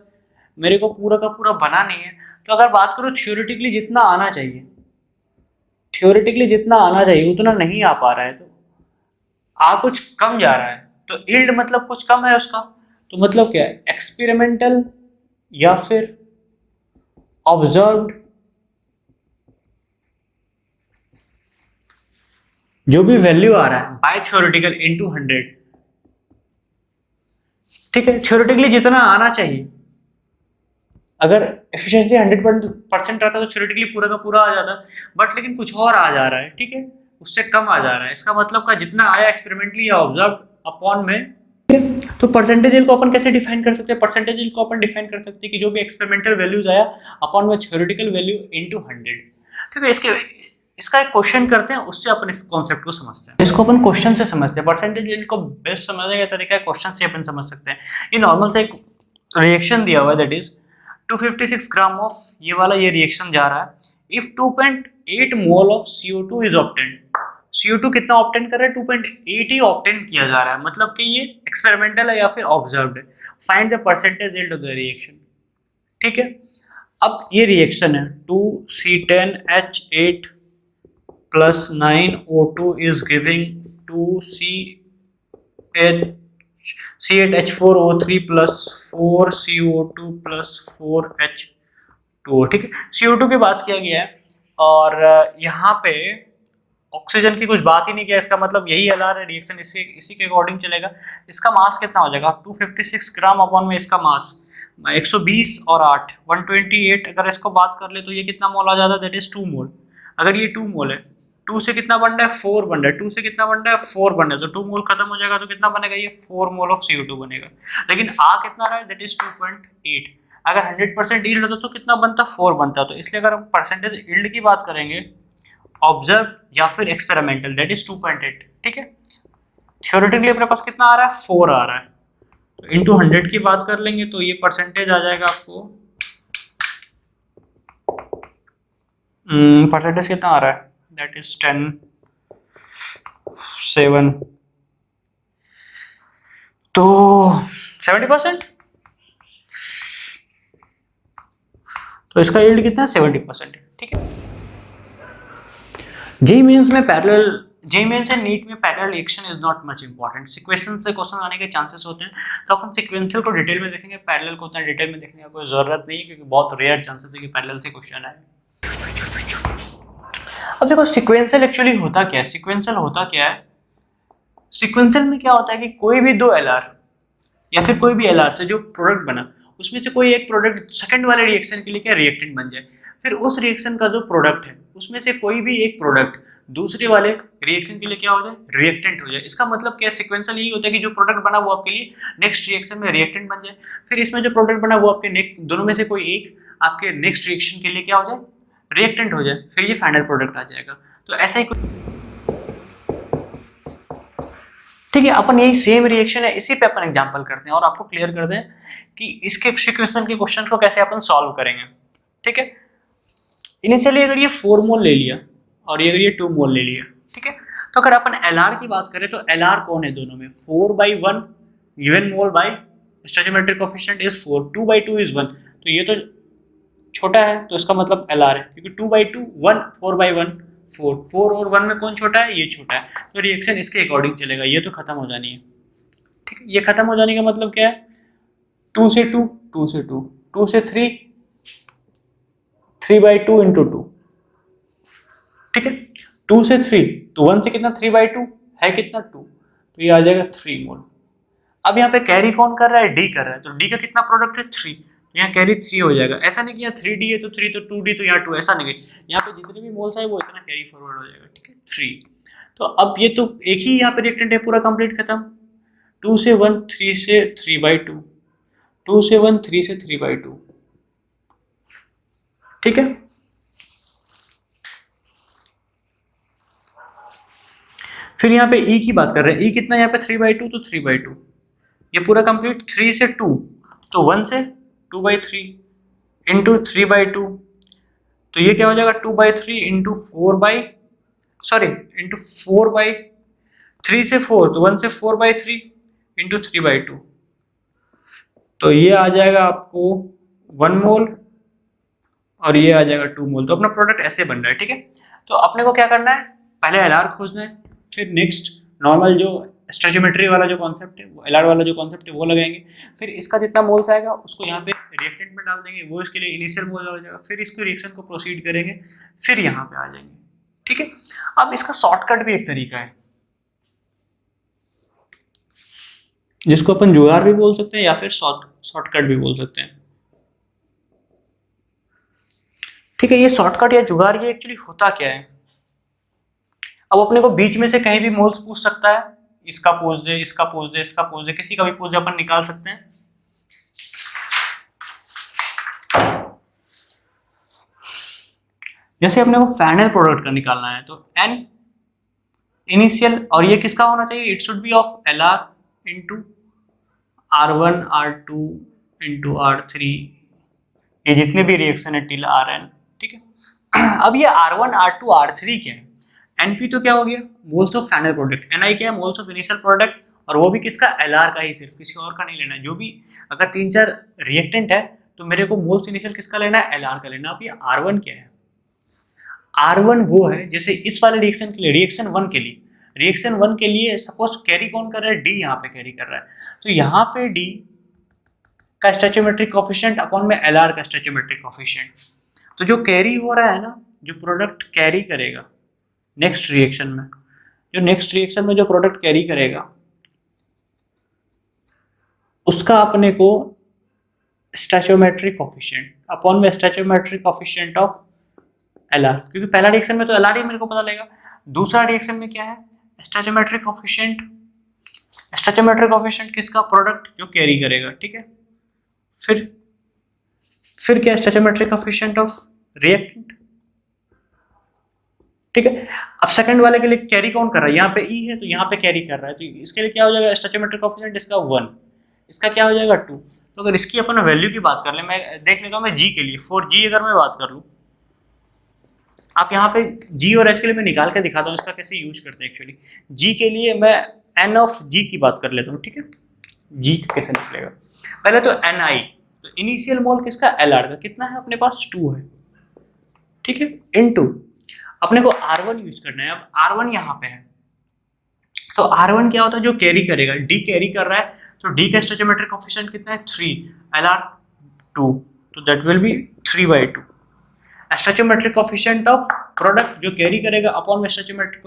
मेरे को पूरा का पूरा बना नहीं है। तो अगर बात करो थियोरेटिकली जितना आना चाहिए, थियोरेटिकली जितना आना चाहिए उतना नहीं आ पा रहा है, तो आ कुछ कम जा रहा है, तो यील्ड मतलब कुछ कम है उसका। तो मतलब क्या है? एक्सपेरिमेंटल या फिर ऑब्जर्व्ड, जो भी वैल्यू आ रहा है बाय थियोरेटिकल इनटू 100। ठीक है, थियोरेटिकली जितना आना चाहिए, अगर एफिशिएंसी 100% रहता तो थियोरेटिकली पूरा का पूरा आ जाता, बट लेकिन कुछ और आ जा रहा है। ठीक है, उससे कम आ जा रहा है, इसका मतलब का जितना आया एक्सपेरिमेंटली या ऑब्जर्व अपॉन में। तो परसेंटेज यील्ड को अपन कैसे डिफाइन कर सकते हैं? परसेंटेज यील्ड को अपन डिफाइन कर सकते हैं कि जो भी एक्सपेरिमेंटल वैल्यूज आया अपॉन में थ्योरेटिकल वैल्यू इनटू 100। ठीक है, इसका एक क्वेश्चन करते हैं, उससे अपन इस कॉन्सेप्ट को समझते हैं। इसको अपन क्वेश्चन से समझते हैं। परसेंटेज यील्ड को बेस्ट समझने का तरीका है क्वेश्चन से अपन समझ सकते हैं। ये नॉर्मल सा एक रिएक्शन दिया हुआ है, दैट इज 256 ग्राम ऑफ ये रिएक्शन जा रहा है if 2.8 mole of CO2 is obtained. CO2 कितना ऑब्टेन कर रहा है? 2.8 ही ऑब्टेन किया जा रहा है, मतलब कि ये एक्सपेरिमेंटल है या फिर ऑब्जर्व्ड है। Find the percentage yield of the reaction. ठीक है, अब ये रिएक्शन है 2C10H8 plus 9O2 is giving 2C8H4O3 plus 4CO2 plus 4H2O। ठीक है, CO2 की बात किया गया है और यहाँ पे ऑक्सीजन की कुछ बात ही नहीं किया, इसका मतलब यही LR है, रिएक्शन इसी के अकॉर्डिंग चलेगा। इसका मास कितना हो जाएगा? 256 ग्राम अपॉन में इसका मास 120 और 8 128। अगर इसको बात कर ले तो ये कितना मोल आ जाता है? दैट इज 2 मोल। अगर ये 2 मोल है, 2 से कितना बन रहा है? 4 बन रहा है। 2 से कितना बन रहा है? 4 बन रहा है। तो 2 मोल खत्म हो जाएगा तो कितना बनेगा? ये 4 मोल ऑफ CO2 बनेगा। लेकिन आ कितना रहा है? That is 2.8। अगर 100% यील्ड होता तो कितना बनता? 4 बनता। तो इसलिए अगर हम परसेंटेज यील्ड की बात करेंगे ऑब्जर्व या फिर एक्सपेरिमेंटल, दैट इज 2.8। ठीक है, थ्योरेटिकली अपने पास कितना आ रहा है? 4 आ रहा है। तो इंटू 100 की बात कर लेंगे तो ये परसेंटेज आ जाएगा आपको। परसेंटेज कितना आ रहा है? दैट इज 10 7 तो 70%। तो इसका यील्ड कितना है? 70%। ठीक है, जेईई मेंस में parallel, JEE mains and NEET में parallel reaction is not much important. Sequential से क्वेश्चन आने के चांसेस होते हैं, तो अपन सीक्वेंशियल को डिटेल में देखेंगे, पैरेलल को उतना डिटेल में देखने का कोई जरूरत नहीं है क्योंकि बहुत रेयर चांसेस है कि पैरेलल से क्वेश्चन आए। अब देखो सीक्वेंशियल एक्चुअली होता क्या है? सीक्वेंशियल होता क्या है? सीक्वेंशियल में क्या होता है कि कोई भी दो LR या फिर कोई भी LR से जो प्रोडक्ट बना उसमें से कोई एक प्रोडक्ट सेकंड वाले रिएक्शन के लिए क्या रिएक्टेंट बन जाए, फिर उस रिएक्शन का जो प्रोडक्ट है उसमें से कोई भी एक प्रोडक्ट दूसरे वाले रिएक्शन के लिए क्या हो जाए? रिएक्टेंट हो जाए। इसका मतलब क्या है? सीक्वेंशियल यही होता है कि जो प्रोडक्ट बना वो आपके लिए नेक्स्ट रिएक्शन में रिएक्टेंट बन जाए, फिर इसमें जो प्रोडक्ट बना वो आपके दोनों में से कोई एक आपके नेक्स्ट रिएक्शन के लिए क्या हो जाए? रिएक्टेंट हो जाए, फिर ये फाइनल प्रोडक्ट आ जाएगा। तो ऐसा ही कुछ। ठीक है, अपन यही सेम रिएक्शन है, इसी पे अपन एग्जांपल करते हैं और आपको क्लियर कर दें कि इसके सीक्वेंशन के क्वेश्चन को कैसे अपन सॉल्व करेंगे। ठीक है, इनिशियली अगर ये 4 मोल ले लिया और ये अगर ये 2 मोल ले लिया, ठीक है, तो अगर अपन LR की बात करें तो LR कौन है दोनों में? 4/1 given mole by stoichiometric coefficient is 4, 2/2 is 1। तो ये तो छोटा है तो इसका मतलब LR है, क्योंकि 2/2 1, 4/1 4, 4 और 1 में कौन छोटा है? ये छोटा है। तो रिएक्शन इसके अकॉर्डिंग चलेगा। ये तो खत्म हो जानी है। ठीक है, ये खत्म हो जाने का मतलब क्या है? 2 से 2, 2 से 2, 2 से 3, 3/2 इंटू 2। ठीक है, 2 से 3 तो 1 से कितना? 3/2 है कितना? 2। तो ये आ जाएगा 3 मोल। अब यहाँ पे कैरी कौन कर रहा है? D कर रहा है। तो D का कितना प्रोडक्ट है? 3। यहाँ कैरी 3 हो जाएगा। ऐसा नहीं कि यहाँ 3D है तो 3, तो 2D तो यहाँ 2, ऐसा नहीं। यहाँ पे जितने भी मोल्स है वो इतना कैरी फॉरवर्ड हो जाएगा। ठीक है, 3। तो अब ये तो एक ही यहाँ पे रिएक्टेंट है, पूरा कंप्लीट खत्म। 2 से 1, 3 से 3/2, 2 से 1, 3 से 3/2। ठीक है, फिर यहाँ पे E की बात कर रहे हैं। E कितना यहाँ पे? 3/2, तो 3/2 ये पूरा कंप्लीट। 3 से 2 तो 1 से 2/3 इंटू 3/2, तो ये क्या हो जाएगा? 2/3 इंटू 3 से 4 तो 1 से 4/3 इंटू 3/2, तो ये आ जाएगा आपको 1 मोल और ये आ जाएगा 2 मोल। तो अपना प्रोडक्ट ऐसे बन रहा है। ठीक है, तो अपने को क्या करना है? पहले LR खोजना है, फिर नेक्स्ट नॉर्मल जो स्टोइकोमेट्री वाला जो कॉन्सेप्ट है, वो LR वाला जो कॉन्सेप्ट है वो लगाएंगे। फिर इसका जितना मोल्स आएगा उसको यहाँ पे रिएक्टेंट में डाल देंगे, वो इसके लिए इनिशियल मोल हो जाएगा। फिर इसको रिएक्शन को प्रोसीड करेंगे, फिर यहाँ पे आ जाएंगे। ठीक है, अब इसका शॉर्टकट भी एक तरीका है जिसको अपन जुगाड़ भी बोल सकते हैं या फिर शॉर्टकट भी बोल सकते हैं। ठीक है, ये शॉर्टकट या जुगाड़ ये एक्चुअली होता क्या है? अब अपने को बीच में से कहीं भी मोल्स पूछ सकता है, इसका पूछ दे, इसका पूछ दे, इसका पूछ दे, किसी का भी पूछ दे, अपन निकाल सकते हैं। जैसे अपने को फाइनल प्रोडक्ट का निकालना है तो एन इनिशियल, और ये किसका होना चाहिए, it should B of L R into R1 R2 into R3, ये जितने भी रिएक्शन है टिल Rn, ठीक है। अब ये R1 R2 R3 क्या है, Np तो क्या हो गया, moles of final product, Ni क्या है, मोल्स ऑफ इनिशियल प्रोडक्ट, और वो भी किसका, Lr का ही, सिर्फ किसी और का नहीं लेना है। जो भी अगर 3-4 रिएक्टेंट है तो मेरे को मोल्स इनिशियल किसका लेना है, Lr का लेना। अब ये R1 क्या है, R1 वो है, जैसे इस वाले रिएक्शन के लिए, रिएक्शन 1 के लिए सपोज कैरी कौन कर रहा है, D यहाँ पे कैरी कर रहा है, तो यहाँ पे D का स्टोइचोमेट्रिक कोफिशिएंट अपॉन में Lr का स्टोइचोमेट्रिक कोफिशिएंट, तो जो कैरी हो रहा है ना, जो प्रोडक्ट कैरी करेगा नेक्स्ट रिएक्शन में, जो प्रोडक्ट कैरी करेगा उसका अपने को स्टोइचोमेट्रिक कोफिशिएंट अपॉन में स्टोइचोमेट्रिक कोफिशिएंट ऑफ Lr, क्योंकि पहला रिएक्शन में तो Lr ही मेरे को पता लगेगा, दूसरा रिएक्शन में क्या है, स्टोइचोमेट्रिक कोफिशिएंट किसका, प्रोडक्ट जो कैरी करेगा, ठीक है। फिर क्या, स्टोइचोमेट्रिक कोफिशिएंट ऑफ रिएक्टेंट, ठीक है। अब सेकंड वाले के लिए कैरी कौन कर रहा है, यहाँ पे E है तो यहाँ पे कैरी कर रहा है, तो इसके लिए क्या हो जाएगा, स्टोइचोमेट्रिक कोफिशिएंट इसका 1, इसका क्या हो जाएगा 2। तो अगर इसकी अपन वैल्यू की बात कर ले, मैं देख लेता हूँ मैं G के लिए, फॉर G अगर मैं बात कर लूँ, आप यहाँ पे G और H के लिए मैं निकाल के दिखाता हूँ इसका कैसे यूज करते हैं। एक्चुअली G के लिए मैं N ऑफ G की बात कर लेता हूँ, ठीक है। G कैसे निकलेगा, पहले तो Ni, तो इनिशियल मोल किसका, Lr का, कितना है अपने पास 2 है, ठीक है, इनटू अपने को R1 यूज करना है। अब R1 यहाँ पे है, तो R1 क्या होता है, जो कैरी करेगा, D कैरी कर रहा है, तो D का स्टोइचोमेट्रिक कोफिशिएंट कितना है 3, Lr 2, तो that will be 3/2। Stoichiometric coefficient of product जो कैरी करेगा अपॉन में stoichiometric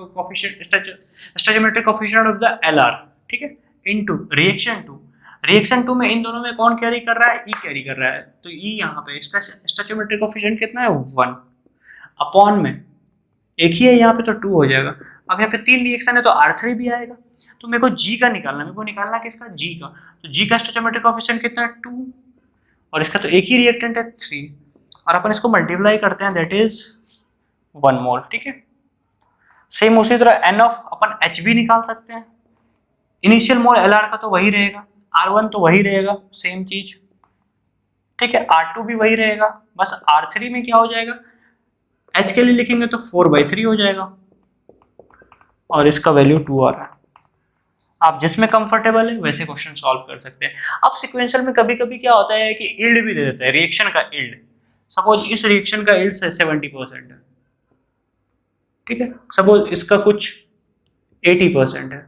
coefficient of the Lr, ठीक है, इनटू रिएक्शन 2 में इन दोनों में कौन कैरी कर रहा है, E कैरी कर रहा है, तो E यहाँ पे इसका स्टोइचोमेट्रिक कोफिशिएंट कितना है 1, अपॉन में एक ही है यहाँ पे तो 2 हो जाएगा। अब यहाँ पे 3 रिएक्शन है तो R3 भी आएगा, तो मेरे को G का निकालना, किसका, G का, तो G का स्टोइचोमेट्रिक कोफिशिएंट कितना है 2, और इसका तो एक ही रिएक्टेंट है 3, और अपन इसको मल्टीप्लाई करते हैं, दैट इज 1 मोल, ठीक है। सेम उसी तरह N ऑफ अपन H भी निकाल सकते हैं, इनिशियल मोल Lr का तो वही रहेगा, R1 तो वही रहेगा, सेम चीज, ठीक है, R2 भी वही रहेगा, बस R3 में क्या हो जाएगा, H के लिए लिखेंगे तो 4/3 हो जाएगा, और इसका वैल्यू 2 आ रहा है। आप जिसमें कंफर्टेबल है वैसे क्वेश्चन सॉल्व कर सकते हैं। अब सिक्वेंशियल में कभी कभी क्या होता है कि इल्ड भी दे देता है, रिएक्शन का इल्ड, सपोज इस रिएक्शन का इल्ड 70% है, ठीक है, सपोज इसका कुछ 80% है,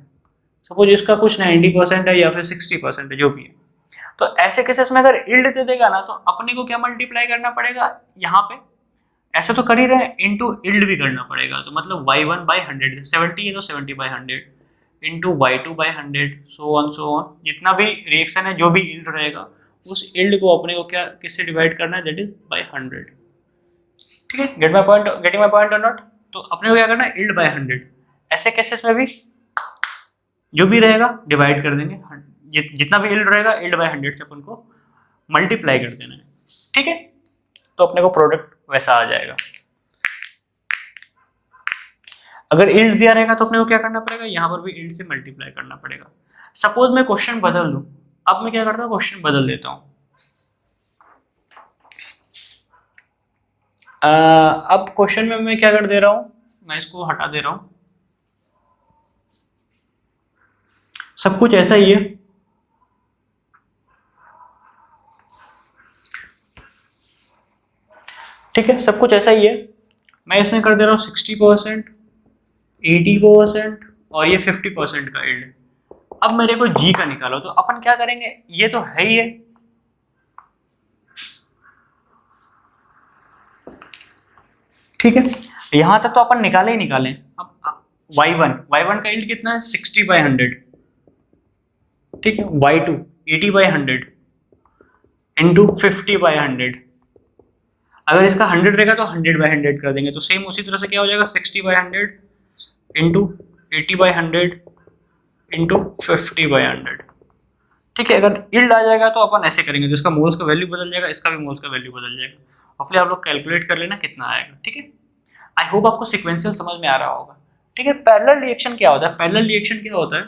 सपोज इसका कुछ 90% है, या फिर 60% है, जो भी है। तो ऐसे केसेस में अगर इल्ड दे देगा ना, तो अपने को क्या मल्टीप्लाई करना पड़ेगा, यहाँ पे ऐसे तो कर ही रहे हैं, इनटू इल्ड भी करना पड़ेगा, तो मतलब y1/100, 70 है तो 70/100 इंटू y2/100, सो ऑन, जितना भी रिएक्शन है, जो भी इल्ड रहेगा, उस इल्ड को अपने को क्या, किससे डिवाइड करना है, दैट इज बाय 100, ठीक है। गेटिंग माय पॉइंट और नॉट, तो अपने को क्या करना है, इल्ड बाय 100। ऐसे केसेस में भी जो भी रहेगा डिवाइड कर देंगे, जितना भी इल्ड रहेगा इल्ड बाय 100 से अपन को मल्टीप्लाई कर देना है, ठीक है, तो अपने को प्रोडक्ट वैसा आ जाएगा। अगर इल्ड दिया रहेगा तो अपने को क्या करना पड़ेगा, यहाँ पर भी इल्ड से मल्टीप्लाई करना पड़ेगा। सपोज मैं क्वेश्चन बदल दूं, अब मैं क्या करता हूँ, क्वेश्चन बदल देता हूँ। अब क्वेश्चन में मैं क्या कर दे रहा हूँ, मैं इसको हटा दे रहा हूँ, सब कुछ ऐसा ही है, ठीक है, सब कुछ ऐसा ही है। मैं इसमें कर दे रहा हूँ 60%, 80% और ये 50% का इल्ड। अब मेरे को G का निकालो, तो अपन क्या करेंगे, ये तो है ही है, ठीक है, यहां तक तो अपन निकाले ही निकाले। अब y1 का इल्ड कितना है 60/100, ठीक है, y2 80/100 इंटू 50/100, अगर इसका 100 रहेगा तो 100/100 कर देंगे, तो सेम उसी तरह से क्या हो जाएगा 60/100 इंटू 80/100 इंटू 50/100। ठीक है, अगर इल्ड आ जाएगा तो अपन ऐसे करेंगे, जिसका मोल्स का वैल्यू बदल जाएगा, इसका भी मोल्स का वैल्यू बदल जाएगा, और फिर आप लोग कैलकुलेट कर लेना कितना आएगा। ठीक है, आई होप आपको सिक्वेंशियल समझ में आ रहा होगा। ठीक है, पैरेलल रिएक्शन क्या होता है? पैरेलल रिएक्शन क्या होता है,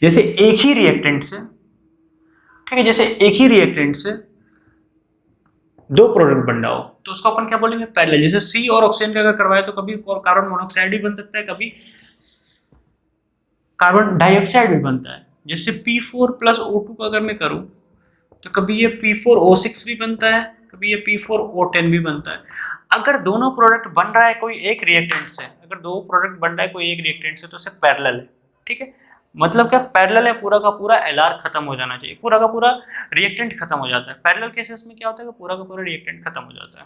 जैसे एक ही रिएक्टेंट से, ठीक है, जैसे एक ही रिएक्टेंट से दो प्रोडक्ट बन रहा हो तो उसको अपन क्या बोलेंगे? पैरेलल। जैसे सी और ऑक्सीजन का अगर करवाए तो कभी कार्बन मोनोऑक्साइड भी बन सकता है, कभी कार्बन डाइऑक्साइड भी बनता है। जैसे P4 प्लस O2 का अगर मैं करूं तो कभी ये P4O6 भी बनता है, कभी ये P4O10 भी बनता है। अगर दोनों प्रोडक्ट बन रहा है कोई एक रिएक्टेंट से, अगर दो प्रोडक्ट बन रहा है कोई एक रिएक्टेंट से तो उसे पैरेलल है। ठीक है, मतलब क्या पैरेलल है, पूरा का पूरा LR खत्म हो जाना चाहिए, पूरा का पूरा रिएक्टेंट खत्म हो जाता है। पैरेलल केसेस में क्या होता है कि पूरा का पूरा रिएक्टेंट खत्म हो जाता है।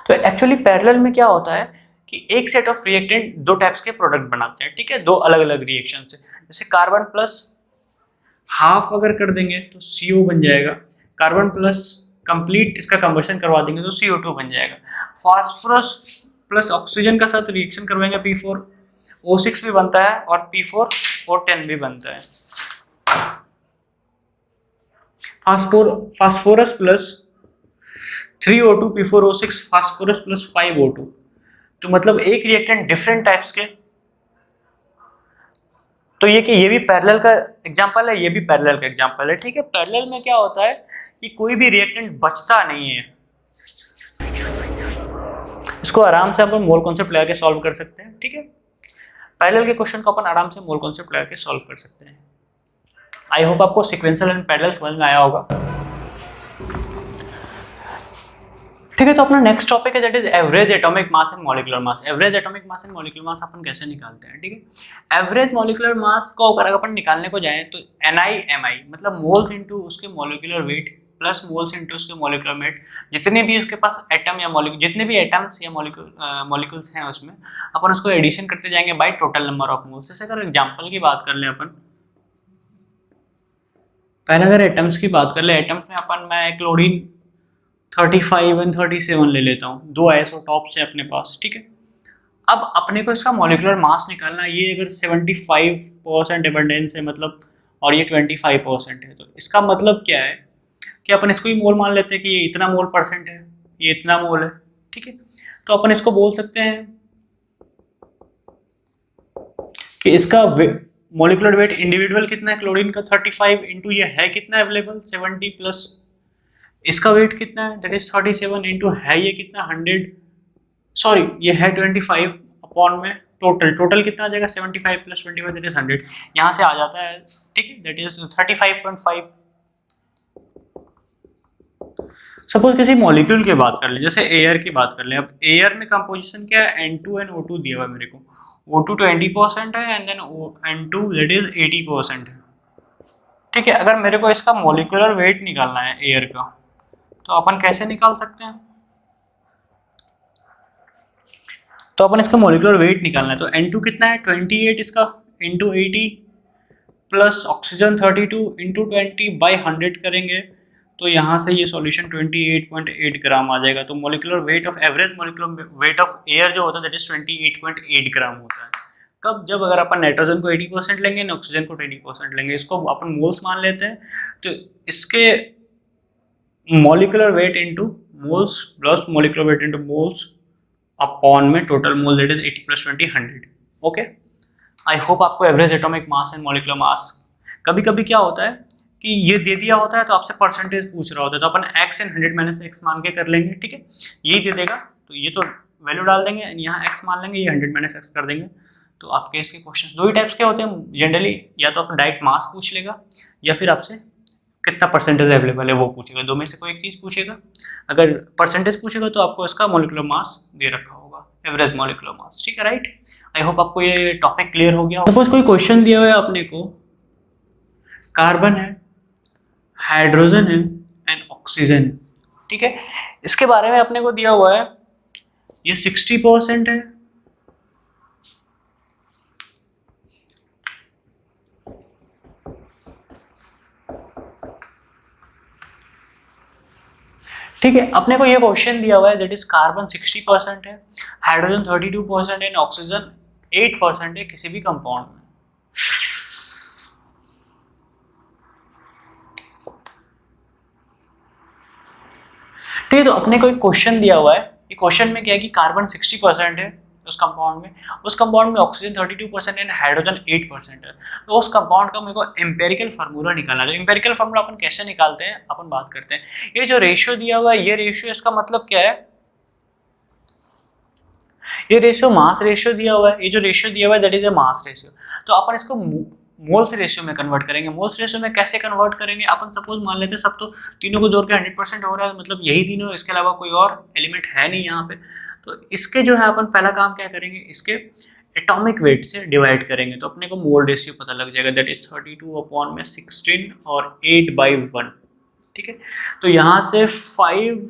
तो एक्चुअली पैरेलल में क्या होता है कि एक सेट ऑफ रिएक्टेंट दो टाइप्स के प्रोडक्ट बनाते हैं। ठीक है, दो अलग अलग रिएक्शन से। जैसे कार्बन प्लस हाफ अगर कर देंगे तो CO बन जाएगा, कार्बन प्लस कंप्लीट इसका कंबशन करवा देंगे तो CO2 बन जाएगा। फास्फोरस प्लस ऑक्सीजन का साथ रिएक्शन करवाएंगे P4O6 भी बनता है और P4O10 भी बनता है। Phosphorus plus 3O2 P4O6, phosphorus plus 5O2। तो मतलब एक रिएक्टेंट डिफरेंट टाइप्स के। तो ये कि ये भी पैरेलल का एग्जांपल है, ये भी पैरेलल का एग्जांपल है। ठीक है, पैरेलल में क्या होता है कि कोई भी रिएक्टेंट बचता नहीं है। इसको आराम से अपन मोल कॉन्सेप्ट लगा के सॉल्व कर सकते हैं। ठीक है, पैरेलल के क्वेश्चन को अपन आराम से मोल कॉन्सेप्ट लगा के सॉल्व कर सकते हैं। आई होप आपको सीक्वेंशियल एंड पैरेलल समझ में आया होगा। ठीक है, तो अपना नेक्स्ट टॉपिक है that is average atomic mass and molecular mass. Average atomic mass and molecular mass अपन कैसे निकालते हैं? ठीक है, एवरेज मॉलिक्यूलर मास को अगर अपन निकालने को जाएं तो NiMi मतलब मोल्स इनटू उसके molecular weight plus moles into उसके मॉलिक्यूलर वेट, जितने भी उसके पास एटम या मॉलिक्यूल, जितने भी एटम्स या मॉलिक्यूल्स हैं उसमें अपन उसको एडिशन करते जाएंगे by total number of moles. जैसे अगर एग्जांपल की बात कर लें अपन, पहले अगर एटम्स की बात कर ले, एटम्स में अपन मैं क्लोरीन 35 और 37 ले लेता हूँ, दो आइसोटॉप्स है अपने पास। ठीक है, अब अपने को इसका मॉलिक्यूलर मास निकालना, ये अगर 75% एबंडेंस है मतलब, और ये 25% है, तो इसका मतलब क्या है कि अपन इसको ही मोल मान लेते हैं कि ये इतना मोल परसेंट है, ये इतना मोल है। ठीक है, तो अपन इसको बोल सकते हैं कि इसका मॉलिक्यूलर वेट इंडिविजुअल कितना है क्लोरीन का 35 इंटू ये है कितना अवेलेबल 70 प्लस इसका वेट कितना है दैट इज 37 इंटू है ये कितना 100, सॉरी ये है 25 अपॉन में टोटल कितना आ जाएगा 75 प्लस 25 दैट इज 100, यहाँ से आ जाता है। ठीक है, दैट इज 35.5। सपोज किसी मॉलिक्यूल की बात कर लें, जैसे एयर की बात कर लें। अब एयर में कंपोजिशन क्या है, N2 एंड O2 दिया हुआ है मेरे को। O2 20% है and then N2 that is 80% है। ठीक है, अगर मेरे को इसका मॉलिक्यूलर वेट निकालना है एयर का तो अपन कैसे निकाल सकते हैं? तो अपन इसका मॉलिक्यूलर वेट निकालना है तो N2 कितना है 28 इसका इंटू 80 प्लस ऑक्सीजन 32 इंटू 20/100 करेंगे तो यहाँ से ये सॉल्यूशन 28.8 ग्राम आ जाएगा। तो molecular weight of average molecular weight of air जो होता है दैट इज 28.8 ग्राम होता है। कब? जब अगर अपन नाइट्रोजन को 80% लेंगे ना ऑक्सीजन को 20% लेंगे, इसको अपन मोल्स मान लेते हैं, तो इसके molecular weight into moles plus molecular weight into moles upon में total mole that is 80 plus 20 100। Okay, I hope आपको average atomic mass and molecular mass. कभी कभी क्या होता है कि ये दे दिया होता है तो आपसे परसेंटेज पूछ रहा होता है तो अपन x एंड 100 माइनस x मान के कर लेंगे। ठीक है, यही दे देगा तो ये तो वैल्यू डाल देंगे, यहाँ x मान लेंगे, ये 100 माइनस x कर देंगे। तो आपके इसके क्वेश्चन दो ही टाइप्स के होते हैं जनरली, या तो आप डायरेक्ट मास पूछ लेगा या फिर आपसे कितना परसेंटेज अवेलेबल है वो पूछेगा, दो में से कोई एक चीज़ पूछेगा। अगर परसेंटेज पूछेगा तो आपको इसका मॉलिक्यूलर मास दे रखा होगा, एवरेज मॉलिक्यूलर मास। ठीक है, राइट। आई होप आपको ये टॉपिक क्लियर हो गया। सपोज कोई क्वेश्चन दिया हुआ है अपने को, कार्बन है, हाइड्रोजन है एंड ऑक्सीजन। ठीक है, इसके बारे में अपने को दिया हुआ है ये 60% है ठीक है, अपने को ये क्वेश्चन दिया हुआ है दैट इज कार्बन 60% है, हाइड्रोजन 32% है, ऑक्सीजन 8% है किसी भी कंपाउंड में। ठीक है, तो अपने को एक क्वेश्चन दिया हुआ है, ये क्वेश्चन में क्या है कि कार्बन 60% है उस कंपाउंड में, उस कंपाउंड में ऑक्सीजन 32% है, हाइड्रोजन 8% है। तो उस कंपाउंड का मेरे को एम्पेरिकल फार्मूला निकालना है। एम्पेरिकल फार्मूला अपन कैसे निकालते हैं, अपन बात करते हैं। ये जो रेशियो दिया हुआ है, ये रेशियो, इसका मतलब क्या है, ये रेशियो मास रेशियो दिया हुआ है, ये जो रेशियो दिया हुआ है that is a mass ratio. तो अपन इसको मोल्स रेशियो में कन्वर्ट करेंगे। मोल्स रेशियो में कैसे कन्वर्ट करेंगे, अपन सपोज मान लेते हैं सब तो तीनों को जोड़ के 100% हो रहा है, मतलब यही तीनों, इसके अलावा कोई और एलिमेंट है नहीं यहाँ पे। तो इसके जो है अपन पहला काम क्या करेंगे, इसके एटॉमिक वेट से डिवाइड करेंगे, तो अपने को मोल रेशियो पता लग जाएगा दैट इज 32/16 और 8/1। ठीक है, तो यहाँ से 5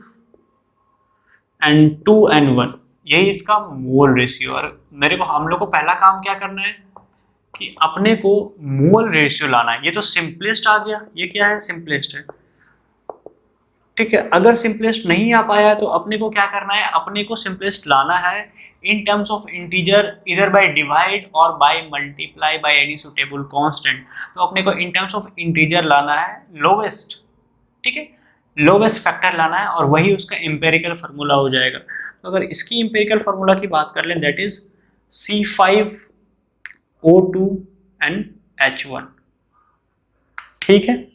and 2 and 1 यही इसका मोल रेशियो। और मेरे को, हम लोग को पहला काम क्या करना है कि अपने को मोल रेशियो लाना है। ये तो सिंपलेस्ट आ गया, ये क्या है, सिंपलेस्ट है। ठीक है, अगर सिंपलेस्ट नहीं आ पाया तो अपने को क्या करना है, अपने को सिंपलेस्ट लाना है इन टर्म्स ऑफ इंटीजर, इधर बाय डिवाइड और by multiply by any suitable constant. तो अपने को इन टर्म्स ऑफ इंटीजर लाना है लोवेस्ट, ठीक है, लोवेस्ट फैक्टर लाना है, और वही उसका एम्पेरिकल फार्मूला हो जाएगा। तो अगर इसकी एम्पेरिकल फार्मूला की बात कर लें that is C5O2 and H1। ठीक है,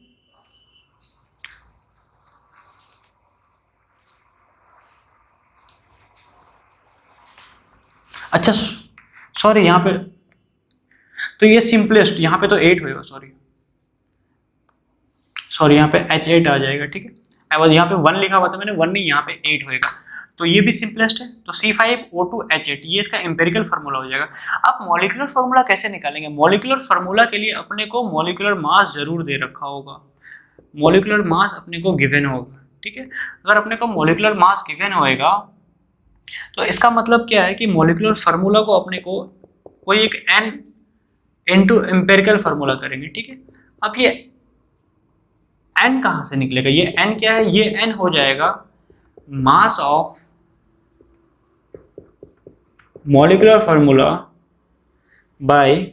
अच्छा सॉरी, यहाँ पे तो ये सिंपलेस्ट, यहाँ पे तो 8 होएगा, सॉरी यहाँ पे H8 आ जाएगा। ठीक है, यहाँ पे 1 लिखा हुआ था मैंने, 1 नहीं, यहाँ पे 8 होएगा, तो ये भी सिंपलेस्ट है। तो C5O2H8 ये इसका एम्पेरिकल फार्मूला हो जाएगा। अब मॉलिक्यूलर फार्मूला कैसे निकालेंगे, मॉलिक्यूलर फार्मूला के लिए अपने को मॉलिक्यूलर मास जरूर दे रखा होगा, मॉलिक्यूलर मास अपने को गिवन होगा। ठीक है, अगर अपने को मॉलिक्यूलर मास गिवन होएगा तो इसका मतलब क्या है कि मॉलिक्यूलर फार्मूला को अपने को कोई एक n इनटू एम्पेरिकल फार्मूला करेंगे। ठीक है, अब ये n कहाँ से निकलेगा, ये n क्या है, ये n हो जाएगा mass of molecular formula by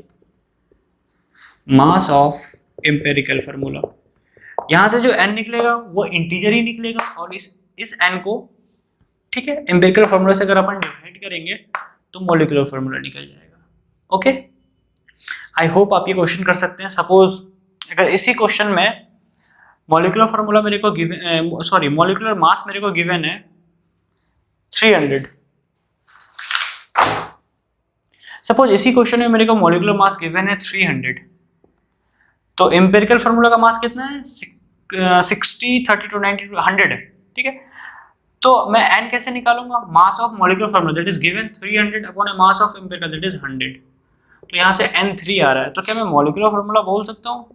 mass of empirical formula. यहां से जो n निकलेगा वो इंटीजर ही निकलेगा, और इस n को, ठीक है, एम्पेरिकल फार्मूला से अगर अपन डिवाइड करेंगे तो मॉलिक्यूलर फार्मूला निकल जाएगा। ओके, आई होप आप ये क्वेश्चन कर सकते हैं। सपोज अगर इसी क्वेश्चन में मॉलिक्यूलर फार्मूला मेरे को गिवन, सॉरी मॉलिक्यूलर मास मेरे को गिवन है 300। सपोज इसी क्वेश्चन में मेरे को मॉलिक्यूलर मास गिवन है 300, तो एम्पेरिकल फार्मूला का मास कितना है, 60, 32, 92, 100 है। ठीक है, तो मैं n कैसे निकालूंगा, mass of molecular formula that is given 300 upon A mass of empirical that is 100। तो यहाँ से n3 आ रहा है, तो क्या मैं मॉलिक्यूलर फार्मूला बोल सकता हूँ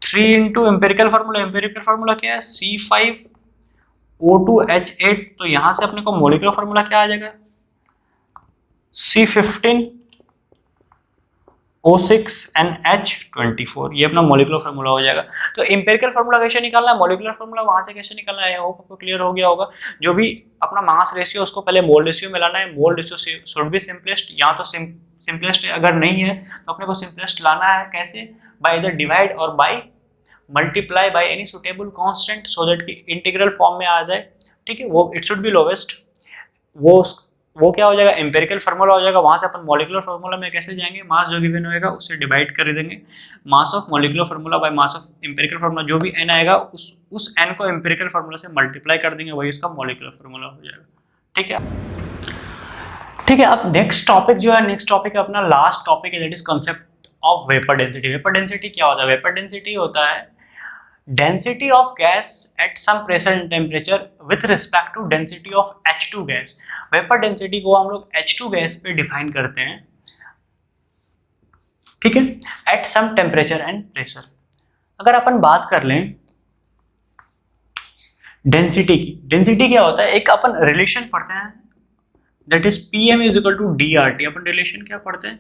3 into empirical formula. Empirical formula क्या है, C5O2H8। तो यहाँ से अपने को मॉलिक्यूलर फार्मूला क्या आ जाएगा, C15O6NH24। ये अपना मॉलिक्यूलर फार्मूला हो जाएगा। तो एम्पेरिकल फार्मूला कैसे निकालना है, मॉलिक्यूलर फार्मूला वहां से कैसे निकालना है, होप आपको क्लियर हो गया होगा। जो भी अपना मास रेशियो उसको पहले मोल रेशियो में लाना है, mole ratio should be simplest, यहाँ तो सिंपलेस्ट है, अगर नहीं है तो अपने को सिंपलेस्ट लाना है। कैसे, बाय इधर डिवाइड और by multiply by any suitable constant, so that कि इंटीग्रल फॉर्म में आ जाए। ठीक है, वो इट शुड बी लोवेस्ट, वो क्या हो जाएगा, एम्पेरिकल फार्मूला हो जाएगा। वहां से अपन मॉलिक्यूलर फार्मूला में कैसे जाएंगे, मास जो गिवन होएगा उससे डिवाइड कर देंगे, mass of molecular formula by mass of empirical formula, जो भी n आएगा उस n को एम्पेरिकल फार्मूला से मल्टीप्लाई कर देंगे, वही उसका मॉलिक्यूलर फार्मूला हो जाएगा। ठीक है, ठीक है। अब नेक्स्ट टॉपिक जो है, नेक्स्ट टॉपिक अपना लास्ट टॉपिक है, that is concept of vapour density. Vapour density क्या होता है, वेपर डेंसिटी होता है density of gas at same pressure and temperature with respect to density of H2 gas. Vapour density को हम लोग H2 गैस पे डिफाइन करते हैं, ठीक है, at same temperature and pressure. अगर अपन बात कर लें डेंसिटी की, डेंसिटी क्या होता है, एक अपन रिलेशन पढ़ते हैं that is PM is equal to DRT। अपन रिलेशन क्या पढ़ते हैं,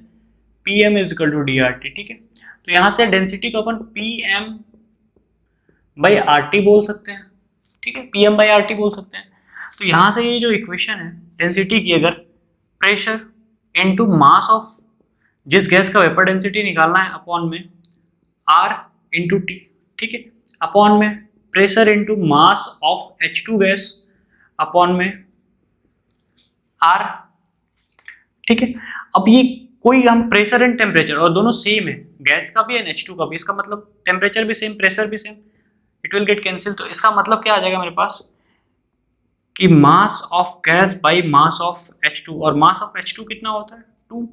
PM is equal to DRT। ठीक है, तो यहां से डेंसिटी को अपन PM बाई RT बोल सकते हैं। ठीक है, PM/RT बोल सकते हैं। तो यहाँ से ये जो इक्वेशन है डेंसिटी की, अगर प्रेशर इनटू मास ऑफ जिस गैस का वेपर डेंसिटी निकालना है अपॉन में R इंटू टी, ठीक है, अपॉन में pressure into mass of H2 gas upon में R, ठीक है। अब ये कोई हम प्रेशर एंड टेम्परेचर और दोनों सेम है, गैस का भी एंड H2 का भी, इसका मतलब टेम्परेचर भी सेम, प्रेशर भी same, it will get cancel. तो इसका मतलब क्या आ जाएगा मेरे पास कि mass of gas by mass of H2, और मास ऑफ H2 कितना होता है 2।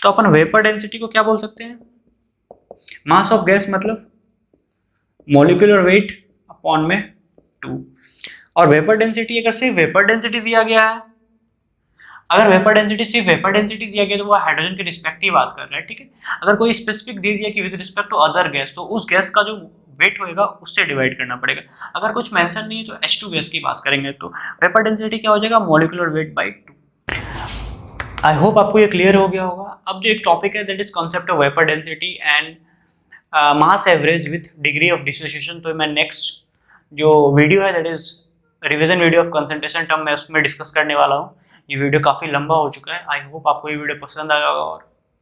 तो अपन वेपर डेंसिटी को क्या बोल सकते हैं, मास ऑफ गैस मतलब मॉलिक्यूलर वेट अपॉन में 2। और वेपर डेंसिटी अगर सिर्फ वेपर डेंसिटी दिया गया है, अगर वेपर डेंसिटी सिर्फ वेपर डेंसिटी दिया गया तो वो हाइड्रोजन के रिस्पेक्ट की बात कर रहा है, ठीक है। अगर कोई स्पेसिफिक दे दिया कि with respect to other gas, तो उस गैस का जो वेट होएगा उससे डिवाइड करना पड़ेगा। अगर कुछ मेंशन नहीं है तो H2 गैस की बात करेंगे, तो वेपर डेंसिटी क्या हो जाएगा, molecular weight by 2। I hope आपको ये क्लियर हो गया होगा। अब जो एक टॉपिक है that is concept of vapour density and mass average with degree of dissociation. तो मैं नेक्स्ट जो वीडियो है that is revision video of concentration term, मैं उसमें डिस्कस करने वाला हूँ। ये वीडियो काफ़ी लंबा हो चुका है। आई होप आपको ये वीडियो पसंद आया होगा और